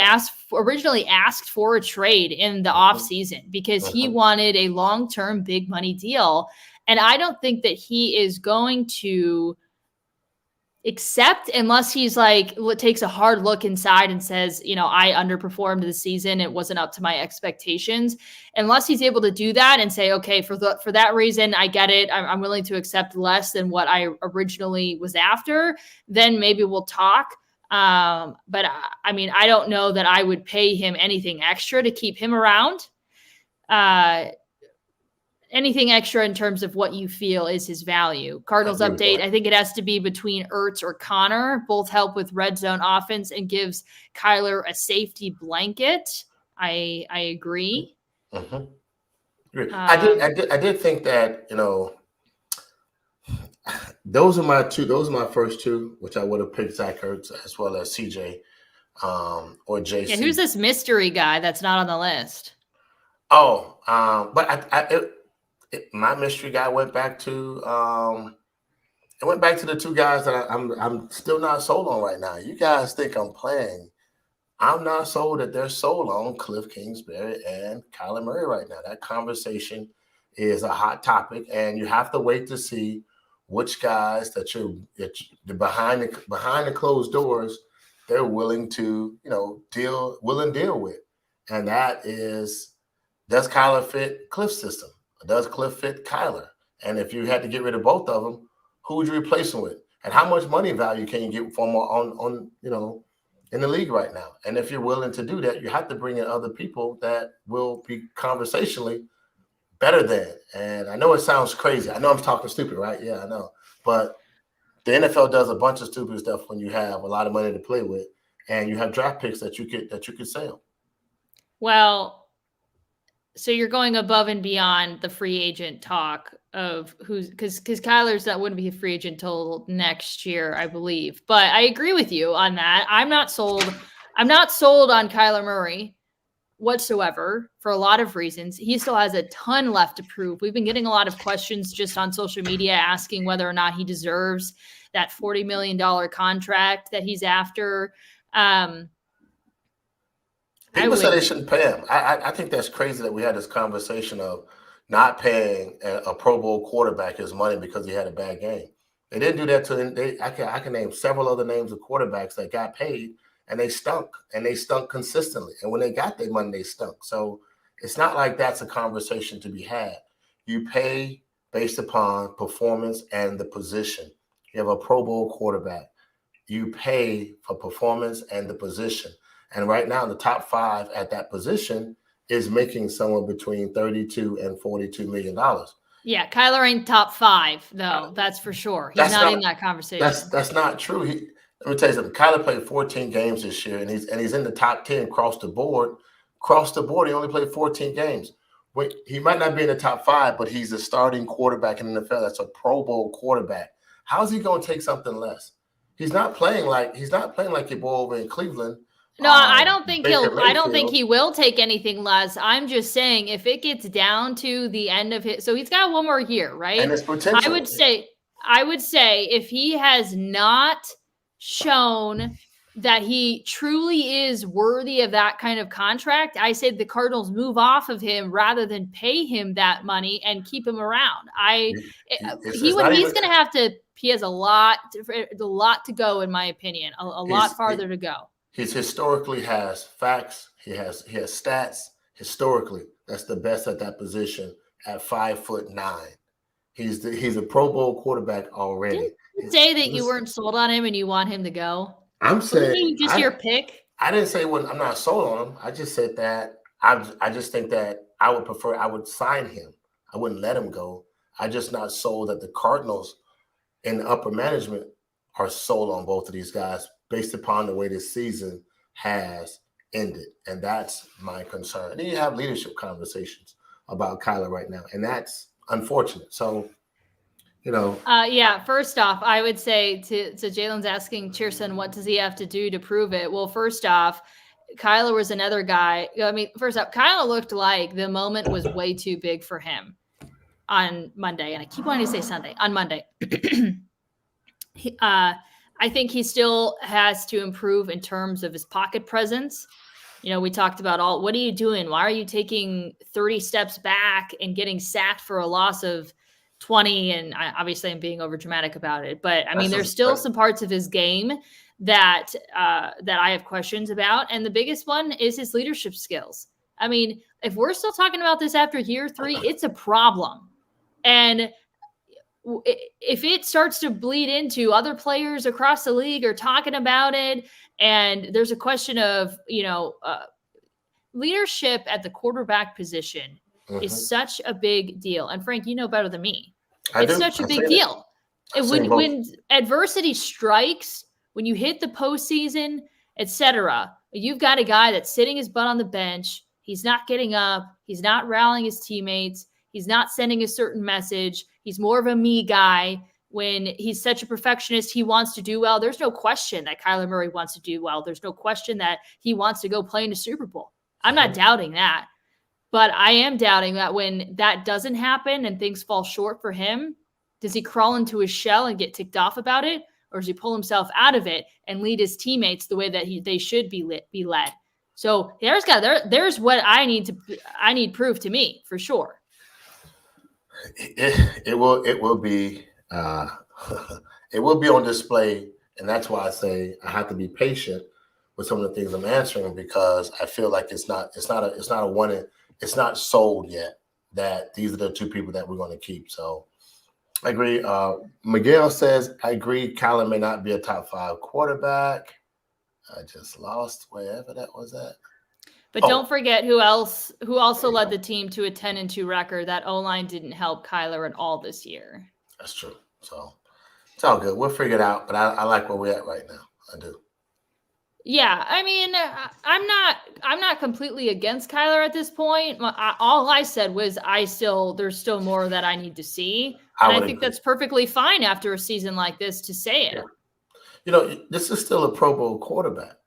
originally asked for a trade in the offseason because he wanted a long-term big money deal, and I don't think that he is going to accept unless he's like takes a hard look inside and says, I underperformed this season. It wasn't up to my expectations. Unless he's able to do that and say, okay, for that reason, I get it. I'm willing to accept less than what I originally was after. Then maybe we'll talk. But I don't know that I would pay him anything extra to keep him around. Anything extra in terms of what you feel is his value. Cardinals update. I think it has to be between Ertz or Connor. Both help with red zone offense and gives Kyler a safety blanket. I agree. Mm-hmm. I did think that, those are my first two, which I would have picked Zach Ertz as well as CJ or JC. Yeah, who's this mystery guy that's not on the list? Oh, but my mystery guy went back to the two guys that I'm still not sold on right now. You guys think I'm playing. I'm not sold that they're sold on Cliff Kingsbury and Kyler Murray right now. That conversation is a hot topic, and you have to wait to see which guys that you're behind the closed doors they're willing to deal with, and that is, does Kyler fit Cliff's system? Does Cliff fit Kyler? And if you had to get rid of both of them, who would you replace him with? And how much money value can you get from on in the league right now? And if you're willing to do that, you have to bring in other people that will be conversationally better than. And I know it sounds crazy. I know I'm talking stupid, right? Yeah, I know. But the NFL does a bunch of stupid stuff when you have a lot of money to play with, and you have draft picks that you could sell. Well, so you're going above and beyond the free agent talk of who's because Kyler's that wouldn't be a free agent till next year, I believe. But I agree with you on that. I'm not sold on Kyler Murray whatsoever for a lot of reasons. He still has a ton left to prove. We've been getting a lot of questions just on social media asking whether or not he deserves that $40 million contract that he's after. People said they shouldn't pay him. I think that's crazy that we had this conversation of not paying a Pro Bowl quarterback his money because he had a bad game. They didn't do that to I can name several other names of quarterbacks that got paid and they stunk consistently. And when they got their money, they stunk. So it's not like that's a conversation to be had. You pay based upon performance and the position. You have a Pro Bowl quarterback. You pay for performance and the position. And right now, the top five at that position is making somewhere between $32 and $42 million. Yeah, Kyler ain't top five, though. That's for sure. He's not in that conversation. That's not true. Let me tell you something. Kyler played 14 games this year, and he's in the top 10 across the board. Across the board, he only played 14 games. He might not be in the top five, but he's a starting quarterback in the NFL. That's a Pro Bowl quarterback. How's he going to take something less? He's not playing like your boy over in Cleveland. No, I don't think he will take anything less. I'm just saying if it gets down to the end of so he's got one more year, right? And it's potential. I would say if he has not shown that he truly is worthy of that kind of contract, I say the Cardinals move off of him rather than pay him that money and keep him around. He has a lot to go, in my opinion, a lot farther to go. He historically has facts. He has stats. Historically, that's the best at that position at 5'9". He's a Pro Bowl quarterback already. Didn't you say that you weren't sold on him and you want him to go? I'm saying just your pick. I didn't say I'm not sold on him. I just said that I just think that I would sign him. I wouldn't let him go. I'm just not sold that the Cardinals in the upper management are sold on both of these guys based upon the way this season has ended. And that's my concern. And then you have leadership conversations about Kyler right now, and that's unfortunate. So, first off, I would say to Jalen's asking Chierstin, what does he have to do to prove it? Well, first off, Kyler was another guy. I mean, first off, Kyler looked like the moment was way too big for him on Monday. And I keep wanting to say Sunday. On Monday. I think he still has to improve in terms of his pocket presence. We talked about what are you doing? Why are you taking 30 steps back and getting sacked for a loss of 20, and obviously I'm being over dramatic about it, but I mean, there's That's still some parts of his game that I have questions about, and the biggest one is his leadership skills. I mean, if we're still talking about this after year 3, it's a problem. And if it starts to bleed into other players across the league are talking about it, and there's a question of, leadership at the quarterback position is such a big deal. And Frank, you know better than me. It's such a big deal. And when adversity strikes, when you hit the postseason, etc., you've got a guy that's sitting his butt on the bench. He's not getting up. He's not rallying his teammates. He's not sending a certain message. He's more of a me guy. When he's such a perfectionist, he wants to do well. There's no question that Kyler Murray wants to do well. There's no question that he wants to go play in a Super Bowl. I'm not doubting that. But I am doubting that when that doesn't happen and things fall short for him, does he crawl into his shell and get ticked off about it? Or does he pull himself out of it and lead his teammates the way that they should be led? So there's what I need proof to me for sure. It will be it will be on display, and that's why I say I have to be patient with some of the things I'm answering, because I feel like it's not sold yet that these are the two people that we're going to keep. So I agree. Miguel says, I agree, Kyler may not be a top 5 quarterback. I just lost wherever that was at. But don't forget who also led the team to a 10-2 record. That O-line didn't help Kyler at all this year. That's true. So it's all good. We'll figure it out. But I like where we're at right now. I do. Yeah, I mean, I'm not completely against Kyler at this point. All I said was there's still more that I need to see. And I think that's perfectly fine after a season like this to say it. Yeah. This is still a Pro Bowl quarterback.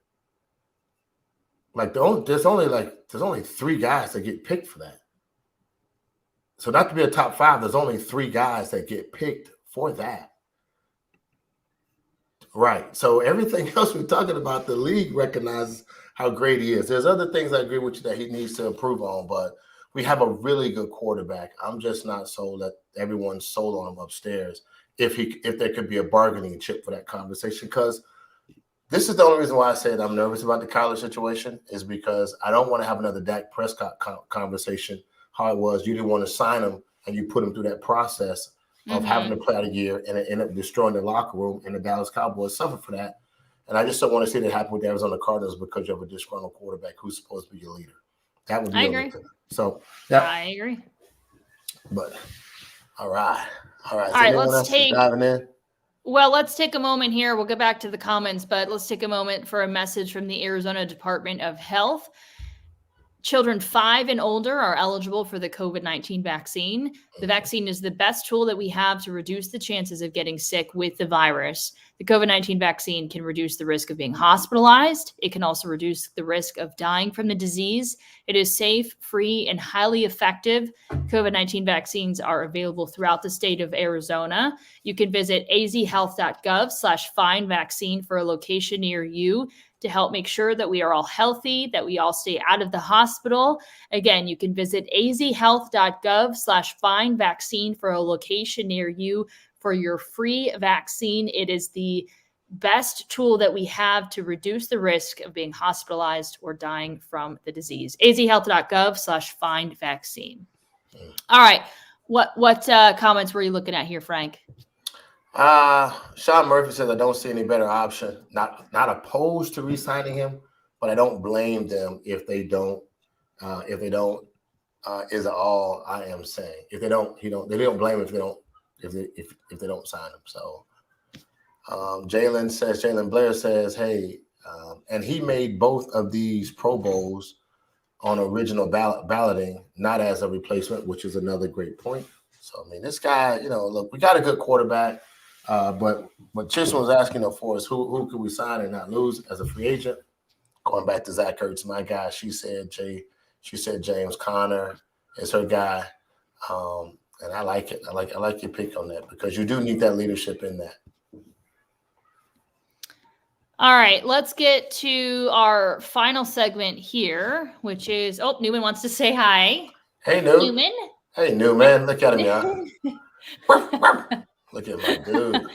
Like there's only 3 guys that get picked for that. So not to be a top 5, there's only 3 guys that get picked for that. Right. So everything else we're talking about, the league recognizes how great he is. There's other things I agree with you that he needs to improve on, but we have a really good quarterback. I'm just not sold that everyone's sold on him upstairs. If there could be a bargaining chip for that conversation, because this is the only reason why I said I'm nervous about the Kyler situation, is because I don't want to have another Dak Prescott conversation. How it was, you didn't want to sign him and you put him through that process of having to play out a year and it ended up destroying the locker room, and the Dallas Cowboys suffered for that. And I just don't want to see that happen with the Arizona Cardinals because you have a disgruntled quarterback who's supposed to be your leader. That would be. I agree. So yeah, I agree. But all right. All right. Let's take a moment here. We'll get back to the comments, but let's take a moment for a message from the Arizona Department of Health. Children 5 and older are eligible for the COVID-19 vaccine. The vaccine is the best tool that we have to reduce the chances of getting sick with the virus. The COVID-19 vaccine can reduce the risk of being hospitalized. It can also reduce the risk of dying from the disease. It is safe, free, and highly effective. COVID-19 vaccines are available throughout the state of Arizona. You can visit azhealth.gov/find-vaccine for a location near you to help make sure that we are all healthy, that we all stay out of the hospital. Again, you can visit azhealth.gov/find-vaccine for a location near you for your free vaccine. It is the best tool that we have to reduce the risk of being hospitalized or dying from the disease. azhealth.gov/find-vaccine. All right. What comments were you looking at here, Frank? Sean Murphy says, I don't see any better option. Not opposed to re-signing him, but I don't blame them if they don't is all I am saying. If they don't, they don't blame if they don't sign him. So Jalen Blair says, hey, and he made both of these Pro Bowls on original balloting, not as a replacement, which is another great point. So I mean, this guy, look, we got a good quarterback. But what Chierstin was asking for is who could we sign and not lose as a free agent? Going back to Zach Ertz, my guy, she said James Conner is her guy. And I like it. I like your pick on that, because you do need that leadership in that. All right, let's get to our final segment here, which is, Newman wants to say hi. Hey, Newman. Hey, Newman. Look at him, y'all. Look at my dude.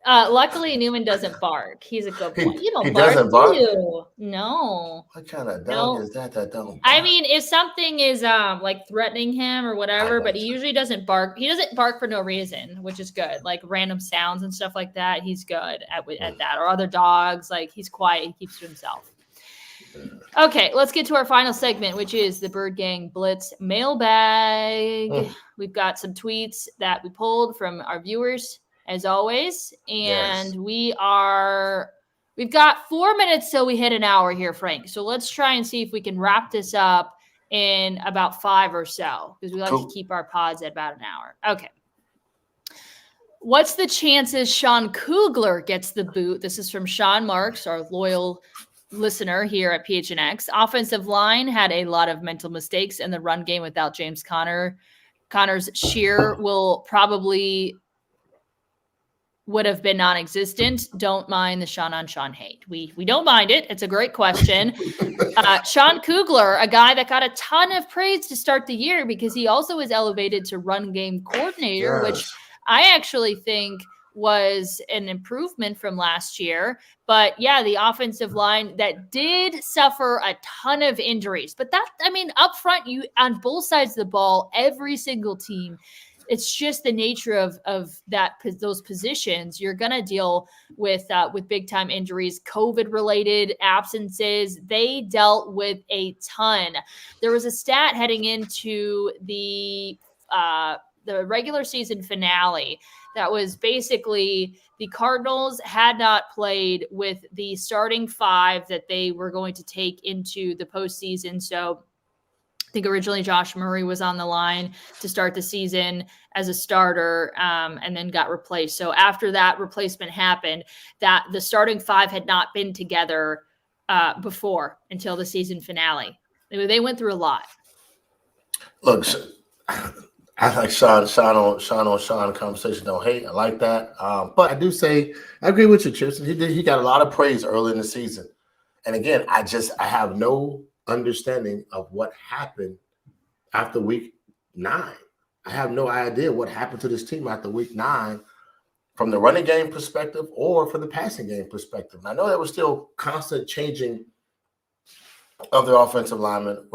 Luckily, Newman doesn't bark. He's a good boy. You don't He bark, doesn't do bark? you? No. What kind of dog No. is that don't bark? I mean, if something is like threatening him or whatever, but he usually doesn't bark. He doesn't bark for no reason, which is good. Like random sounds and stuff like that, he's good at that. Or other dogs, like he's quiet, he keeps to himself. Okay, let's get to our final segment, which is the Bird Gang Blitz mailbag. We've got some tweets that we pulled from our viewers, as always, and we've got 4 minutes till we hit an hour here, Frank. So let's try and see if we can wrap this up in about 5 or so, because we like to keep our pods at about an hour. Okay. What's the chances Sean Kugler gets the boot? This is from Sean Marks, our loyal listener here at PHNX. Offensive line had a lot of mental mistakes in the run game without James Conner. Conner's sheer will probably would have been non-existent. Don't mind the Sean on Sean hate. We don't mind it. It's a great question. Sean Kugler, a guy that got a ton of praise to start the year because he also was elevated to run game coordinator, which I actually think was an improvement from last year. But yeah, the offensive line that did suffer a ton of injuries. But up front, you on both sides of the ball, every single team, it's just the nature of those positions. You're going to deal with big time injuries, COVID related absences. They dealt with a ton. There was a stat heading into the regular season finale that was basically the Cardinals had not played with the starting 5 that they were going to take into the postseason. So I think originally Josh Murray was on the line to start the season as a starter and then got replaced. So after that replacement happened, that the starting 5 had not been together before until the season finale. They went through a lot. Look, I like Sean conversation. Don't hate. I like that. But I do say I agree with you, Chierstin. He got a lot of praise early in the season. And again, I have no understanding of what happened after week 9. I have no idea what happened to this team after week 9 from the running game perspective or from the passing game perspective. And I know there was still constant changing of the offensive linemen.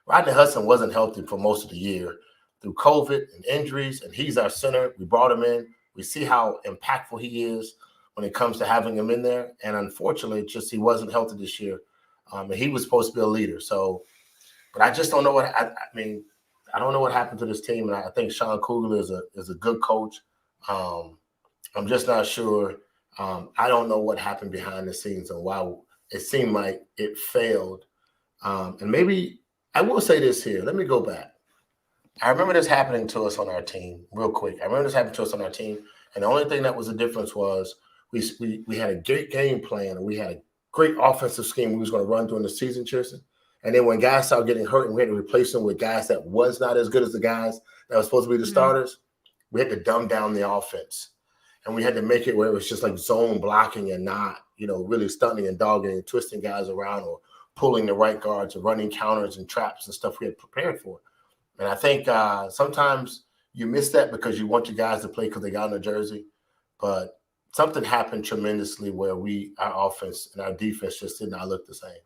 Rodney Hudson wasn't healthy for most of the year through COVID and injuries, and he's our center. We brought him in. We see how impactful he is when it comes to having him in there. And unfortunately, he wasn't healthy this year. And he was supposed to be a leader. So, but I just don't know I don't know what happened to this team. And I think Sean Kugler is a good coach. I'm just not sure. I don't know what happened behind the scenes and why it seemed like it failed. And maybe I will say this here. Let me go back. I remember this happening to us on our team real quick. And the only thing that was a difference was we had a great game plan and we had a great offensive scheme we was going to run during the season, Chierstin. And then when guys started getting hurt and we had to replace them with guys that was not as good as the guys that were supposed to be the starters, we had to dumb down the offense. And we had to make it where it was just like zone blocking and not, really stunting and dogging and twisting guys around or pulling the right guards or running counters and traps and stuff we had prepared for. And I think sometimes you miss that because you want your guys to play because they got on the jersey. But something happened tremendously where our offense and our defense just did not look the same.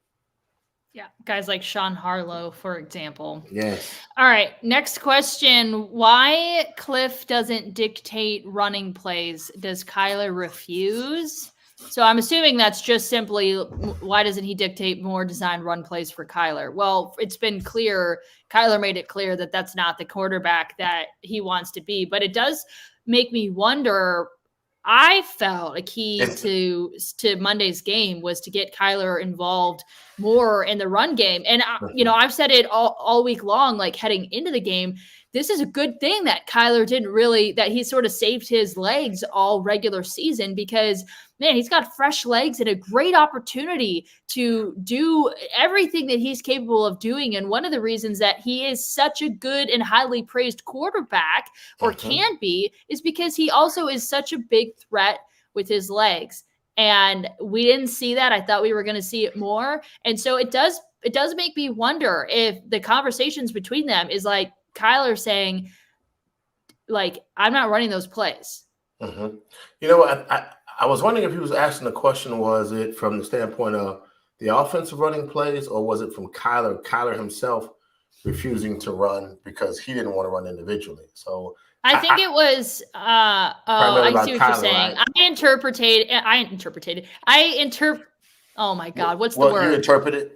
Yeah, guys like Sean Harlow, for example. Yes. All right, next question. Why Cliff doesn't dictate running plays? Does Kyler refuse? So I'm assuming that's just simply why doesn't he dictate more designed run plays for Kyler? Well, it's been clear. Kyler made it clear that that's not the quarterback that he wants to be. But it does make me wonder. I felt a key to Monday's game was to get Kyler involved more in the run game. And, I've said it all week long, like heading into the game, this is a good thing that Kyler that he sort of saved his legs all regular season because, man, he's got fresh legs and a great opportunity to do everything that he's capable of doing. And one of the reasons that he is such a good and highly praised quarterback or can be is because he also is such a big threat with his legs. And we didn't see that. I thought we were going to see it more. And so it does make me wonder if the conversations between them is like Kyler saying, like, I'm not running those plays. Mm-hmm. You know what? I was wondering if he was asking the question, was it from the standpoint of the offensive running plays, or was it from Kyler himself refusing to run because he didn't want to run individually? So I think it was, primarily I see about what you're Kyler, saying. right? Oh my God, what's the Well, word? you interpreted.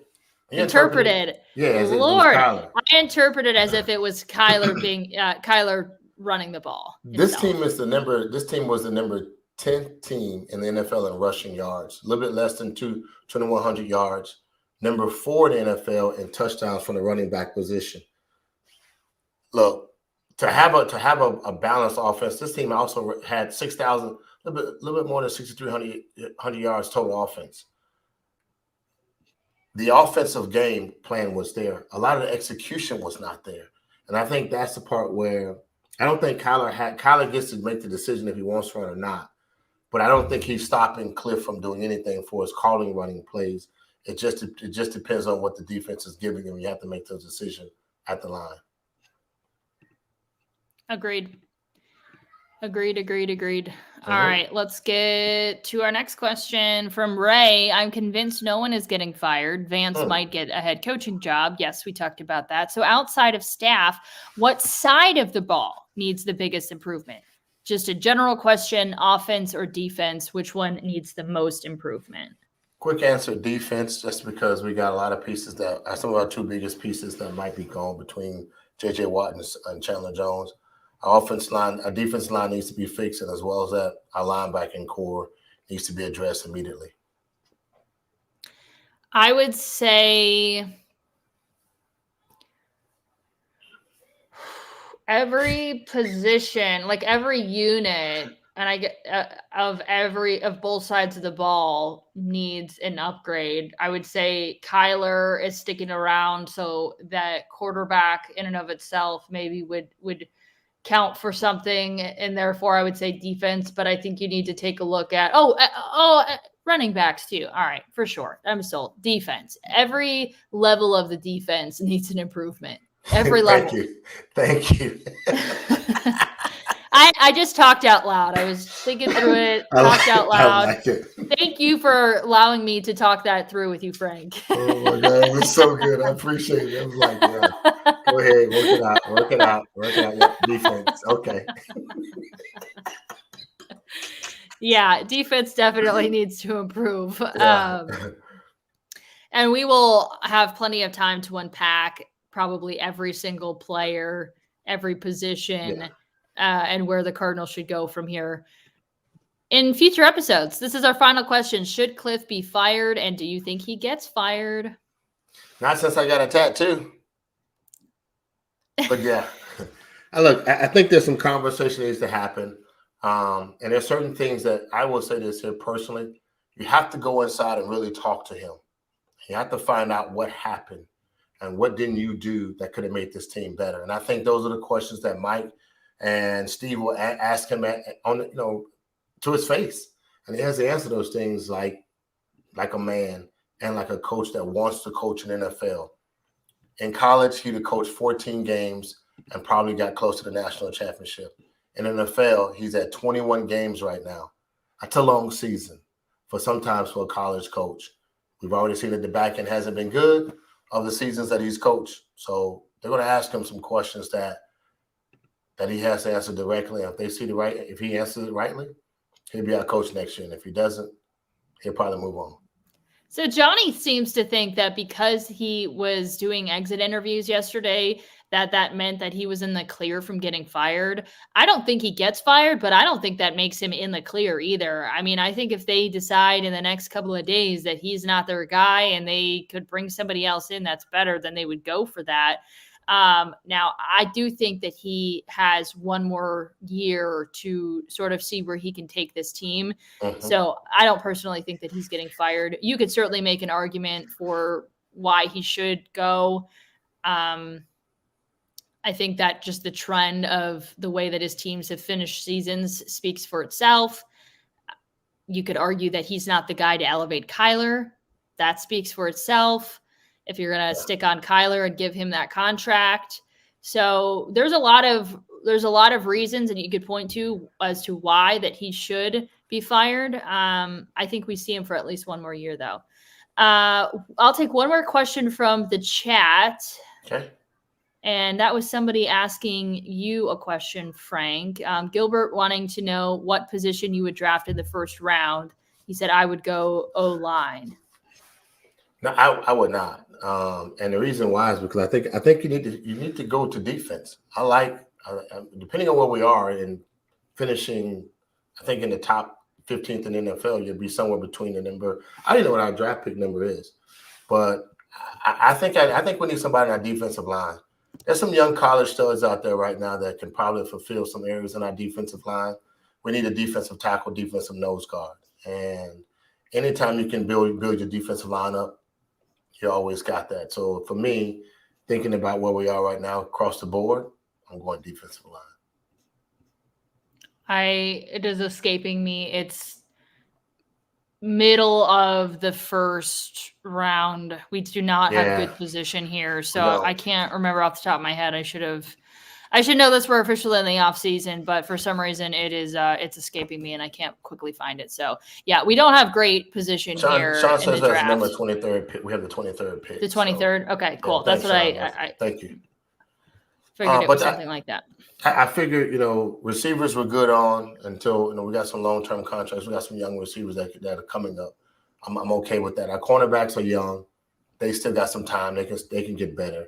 Yeah, as it was Lord, Kyler. I interpreted as if it was Kyler running the ball This himself. team was the number 10th team in the NFL in rushing yards, a little bit less than 2,100 yards. Number 4 in the NFL in touchdowns from the running back position. Look, to have a balanced offense, this team also had 6,000, a little bit more than 6,300 yards total offense. The offensive game plan was there. A lot of the execution was not there. And I think that's the part where I don't think Kyler gets to make the decision if he wants to run or not. But I don't think he's stopping Cliff from doing anything for his calling running plays. It just depends on what the defense is giving him. You have to make those decisions at the line. Agreed. All Mm-hmm. right, let's get to our next question from Ray. I'm convinced no one is getting fired. Vance might get a head coaching job. Yes, we talked about that. So outside of staff, what side of the ball needs the biggest improvement? Just a general question, offense or defense, which one needs the most improvement? Quick answer, defense, just because we got a lot of pieces that are some of our 2 biggest pieces that might be gone between J.J. Watt and Chandler Jones. Our defense line needs to be fixed, and as well as that, our linebacking core needs to be addressed immediately. I would say every position, like every unit, and I get of both sides of the ball needs an upgrade. I would say Kyler is sticking around, so that quarterback in and of itself maybe would count for something, and therefore I would say defense. But I think you need to take a look at running backs too. All right, for sure. I'm sold. Defense. Every level of the defense needs an improvement. Every level. Thank you. I just talked out loud. I was thinking through it, talked out loud. I like it. Thank you for allowing me to talk that through with you, Frank. Oh my God, it was so good. I appreciate it. I was like, yeah, go ahead, work it out. Yeah, defense. Okay. Yeah, defense definitely needs to improve. Yeah. And we will have plenty of time to unpack probably every single player, every position, and where the Cardinals should go from here in future episodes. This is our final question. Should Cliff be fired? And do you think he gets fired? Not since I got a tattoo. But yeah. I think there's some conversation that needs to happen. And there's certain things that I will say this here personally. You have to go inside and really talk to him. You have to find out what happened and what didn't you do that could have made this team better. And I think those are the questions that Mike and Steve will ask him to his face. And he has to answer those things like a man and like a coach that wants to coach an NFL. In college, he'd have coached 14 games and probably got close to the national championship. In the NFL, he's at 21 games right now. That's a long season sometimes for a college coach. We've already seen that the back end hasn't been good of the seasons that he's coached. So they're going to ask him some questions that he has to answer directly. And if he answers it rightly, he'll be our coach next year. And if he doesn't, he'll probably move on. So Johnny seems to think that because he was doing exit interviews yesterday, that meant that he was in the clear from getting fired. I don't think he gets fired, but I don't think that makes him in the clear either. I mean, I think if they decide in the next couple of days that he's not their guy and they could bring somebody else in that's better, then they would go for that. Now, I do think that he has one more year to sort of see where he can take this team. Mm-hmm. So I don't personally think that he's getting fired. You could certainly make an argument for why he should go. I think that just the trend of the way that his teams have finished seasons speaks for itself. You could argue that he's not the guy to elevate Kyler. That speaks for itself. If you're going to stick on Kyler and give him that contract. So there's a lot of there's a lot of reasons that you could point to as to why that he should be fired. I think we see him for at least one more year, though. I'll take one more question from the chat. Okay. And that was somebody asking you a question, Frank. Gilbert wanting to know what position you would draft in the first round. He said, I would go O-line. No, I would not. And the reason why is because I think you need to go to defense. I like depending on where we are in finishing, I think in the top 15th in the NFL, you'll be somewhere between the number. I don't know what our draft pick number is, but I think we need somebody on our defensive line. There's some young college studs out there right now that can probably fulfill some areas in our defensive line. We need a defensive tackle, defensive nose guard, and anytime you can build your defensive line up, you always got that. So for me, thinking about where we are right now across the board, I'm going defensive line. It is escaping me. It's middle of the first round. We do not have good position here. So I can't remember off the top of my head. I should know this. We're officially in the off season, but for some reason it's escaping me and I can't quickly find it. So yeah, we don't have great position here. Sean says in the that's draft. number 23rd pick. We have the 23rd pick. The 23rd. So, okay, cool. Yeah, that's what I thank you. Figured it was something like that. I figured, receivers were good on until, we got some long-term contracts. We got some young receivers that are coming up. I'm okay with that. Our cornerbacks are young. They still got some time. They can get better.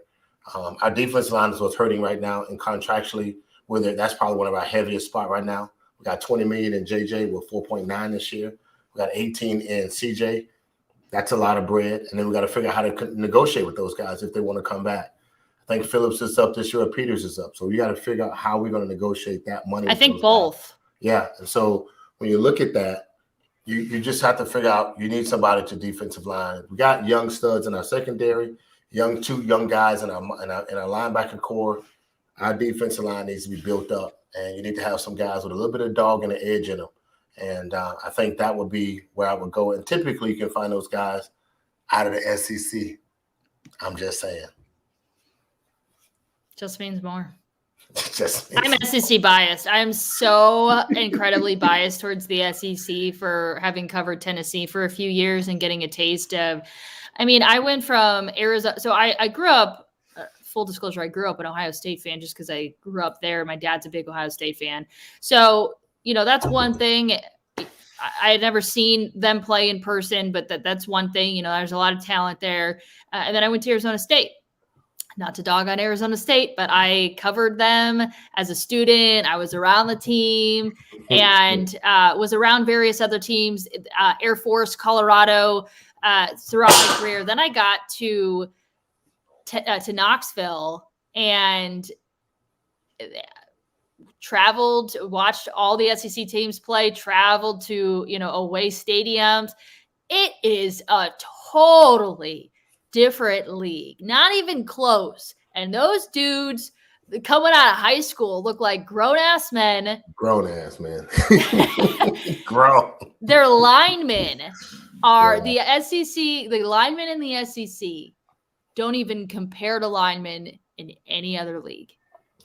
Our defensive line is what's hurting right now, and contractually, that's probably one of our heaviest spot right now. We got $20 million in JJ with 4.9 this year. We got 18 in CJ. That's a lot of bread, and then we got to figure out how to negotiate with those guys if they want to come back. I think Phillips is up this year, Peters is up. So we got to figure out how we're going to negotiate that money. I think both. Guys. Yeah. And so when you look at that, you just have to figure out you need somebody to defensive line. We got young studs in our secondary, two young guys in our linebacker core. Our defensive line needs to be built up, and you need to have some guys with a little bit of dog and an edge in them. And I think that would be where I would go. And typically you can find those guys out of the SEC. I'm just saying. Just means more. I'm SEC biased. I am so incredibly biased towards the SEC for having covered Tennessee for a few years and getting a taste of. I went from Arizona. So I grew up. Full disclosure, I grew up an Ohio State fan just because I grew up there. My dad's a big Ohio State fan. So that's one thing. I had never seen them play in person, but that's one thing. There's a lot of talent there. And then I went to Arizona State. Not to dog on Arizona State, but I covered them as a student. I was around the team and was around various other teams, Air Force, Colorado, throughout my career. Then I got to Knoxville and traveled, watched all the SEC teams play, traveled to, away stadiums. It is a totally different league, not even close. And those dudes coming out of high school look like grown-ass men. Grown-ass men. Their linemen are the SEC. The linemen in the SEC don't even compare to linemen in any other league.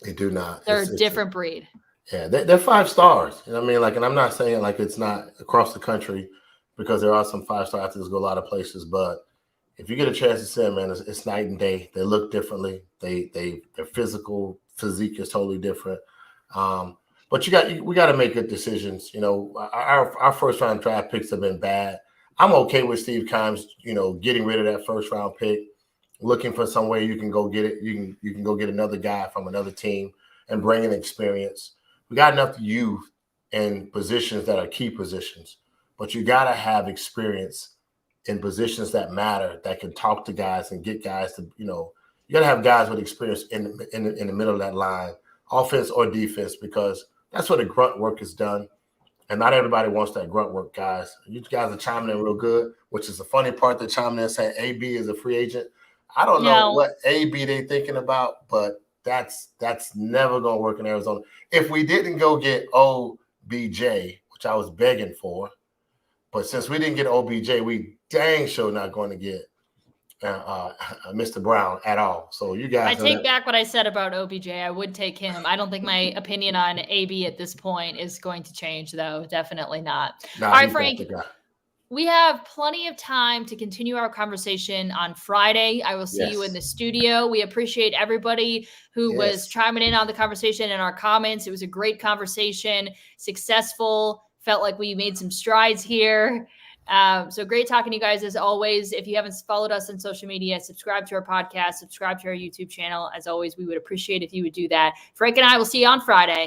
They do not. They're a different breed. Yeah, they're 5 stars. And I'm not saying it's not across the country because there are some 5-star athletes that go a lot of places, but if you get a chance to see them, man, it's night and day. They look differently. Their physical physique is totally different. But we got to make good decisions. Our first round draft picks have been bad. I'm okay with Steve Keim's, getting rid of that first round pick, looking for some way you can go get it. You can go get another guy from another team and bring in experience. We got enough youth in positions that are key positions, but you got to have experience in positions that matter, that can talk to guys and get guys to, you got to have guys with experience in the middle of that line, offense or defense, because that's where the grunt work is done. And not everybody wants that grunt work, guys. You guys are chiming in real good, which is the funny part. They're chiming in saying AB is a free agent. I don't know what AB they thinking about, but that's never going to work in Arizona. If we didn't go get OBJ, which I was begging for, but since we didn't get OBJ, we dang sure not going to get Mr. Brown at all. So you guys, I take back what I said about OBJ. I would take him. I don't think my opinion on AB at this point is going to change, though. Definitely not. Nah, All right, Frank. We have plenty of time to continue our conversation on Friday. I will see you in the studio. We appreciate everybody who was chiming in on the conversation in our comments. It was a great conversation, successful. Felt like we made some strides here. So great talking to you guys as always. If you haven't followed us on social media, subscribe to our podcast, subscribe to our YouTube channel. As always, we would appreciate if you would do that. Frank and I will see you on Friday.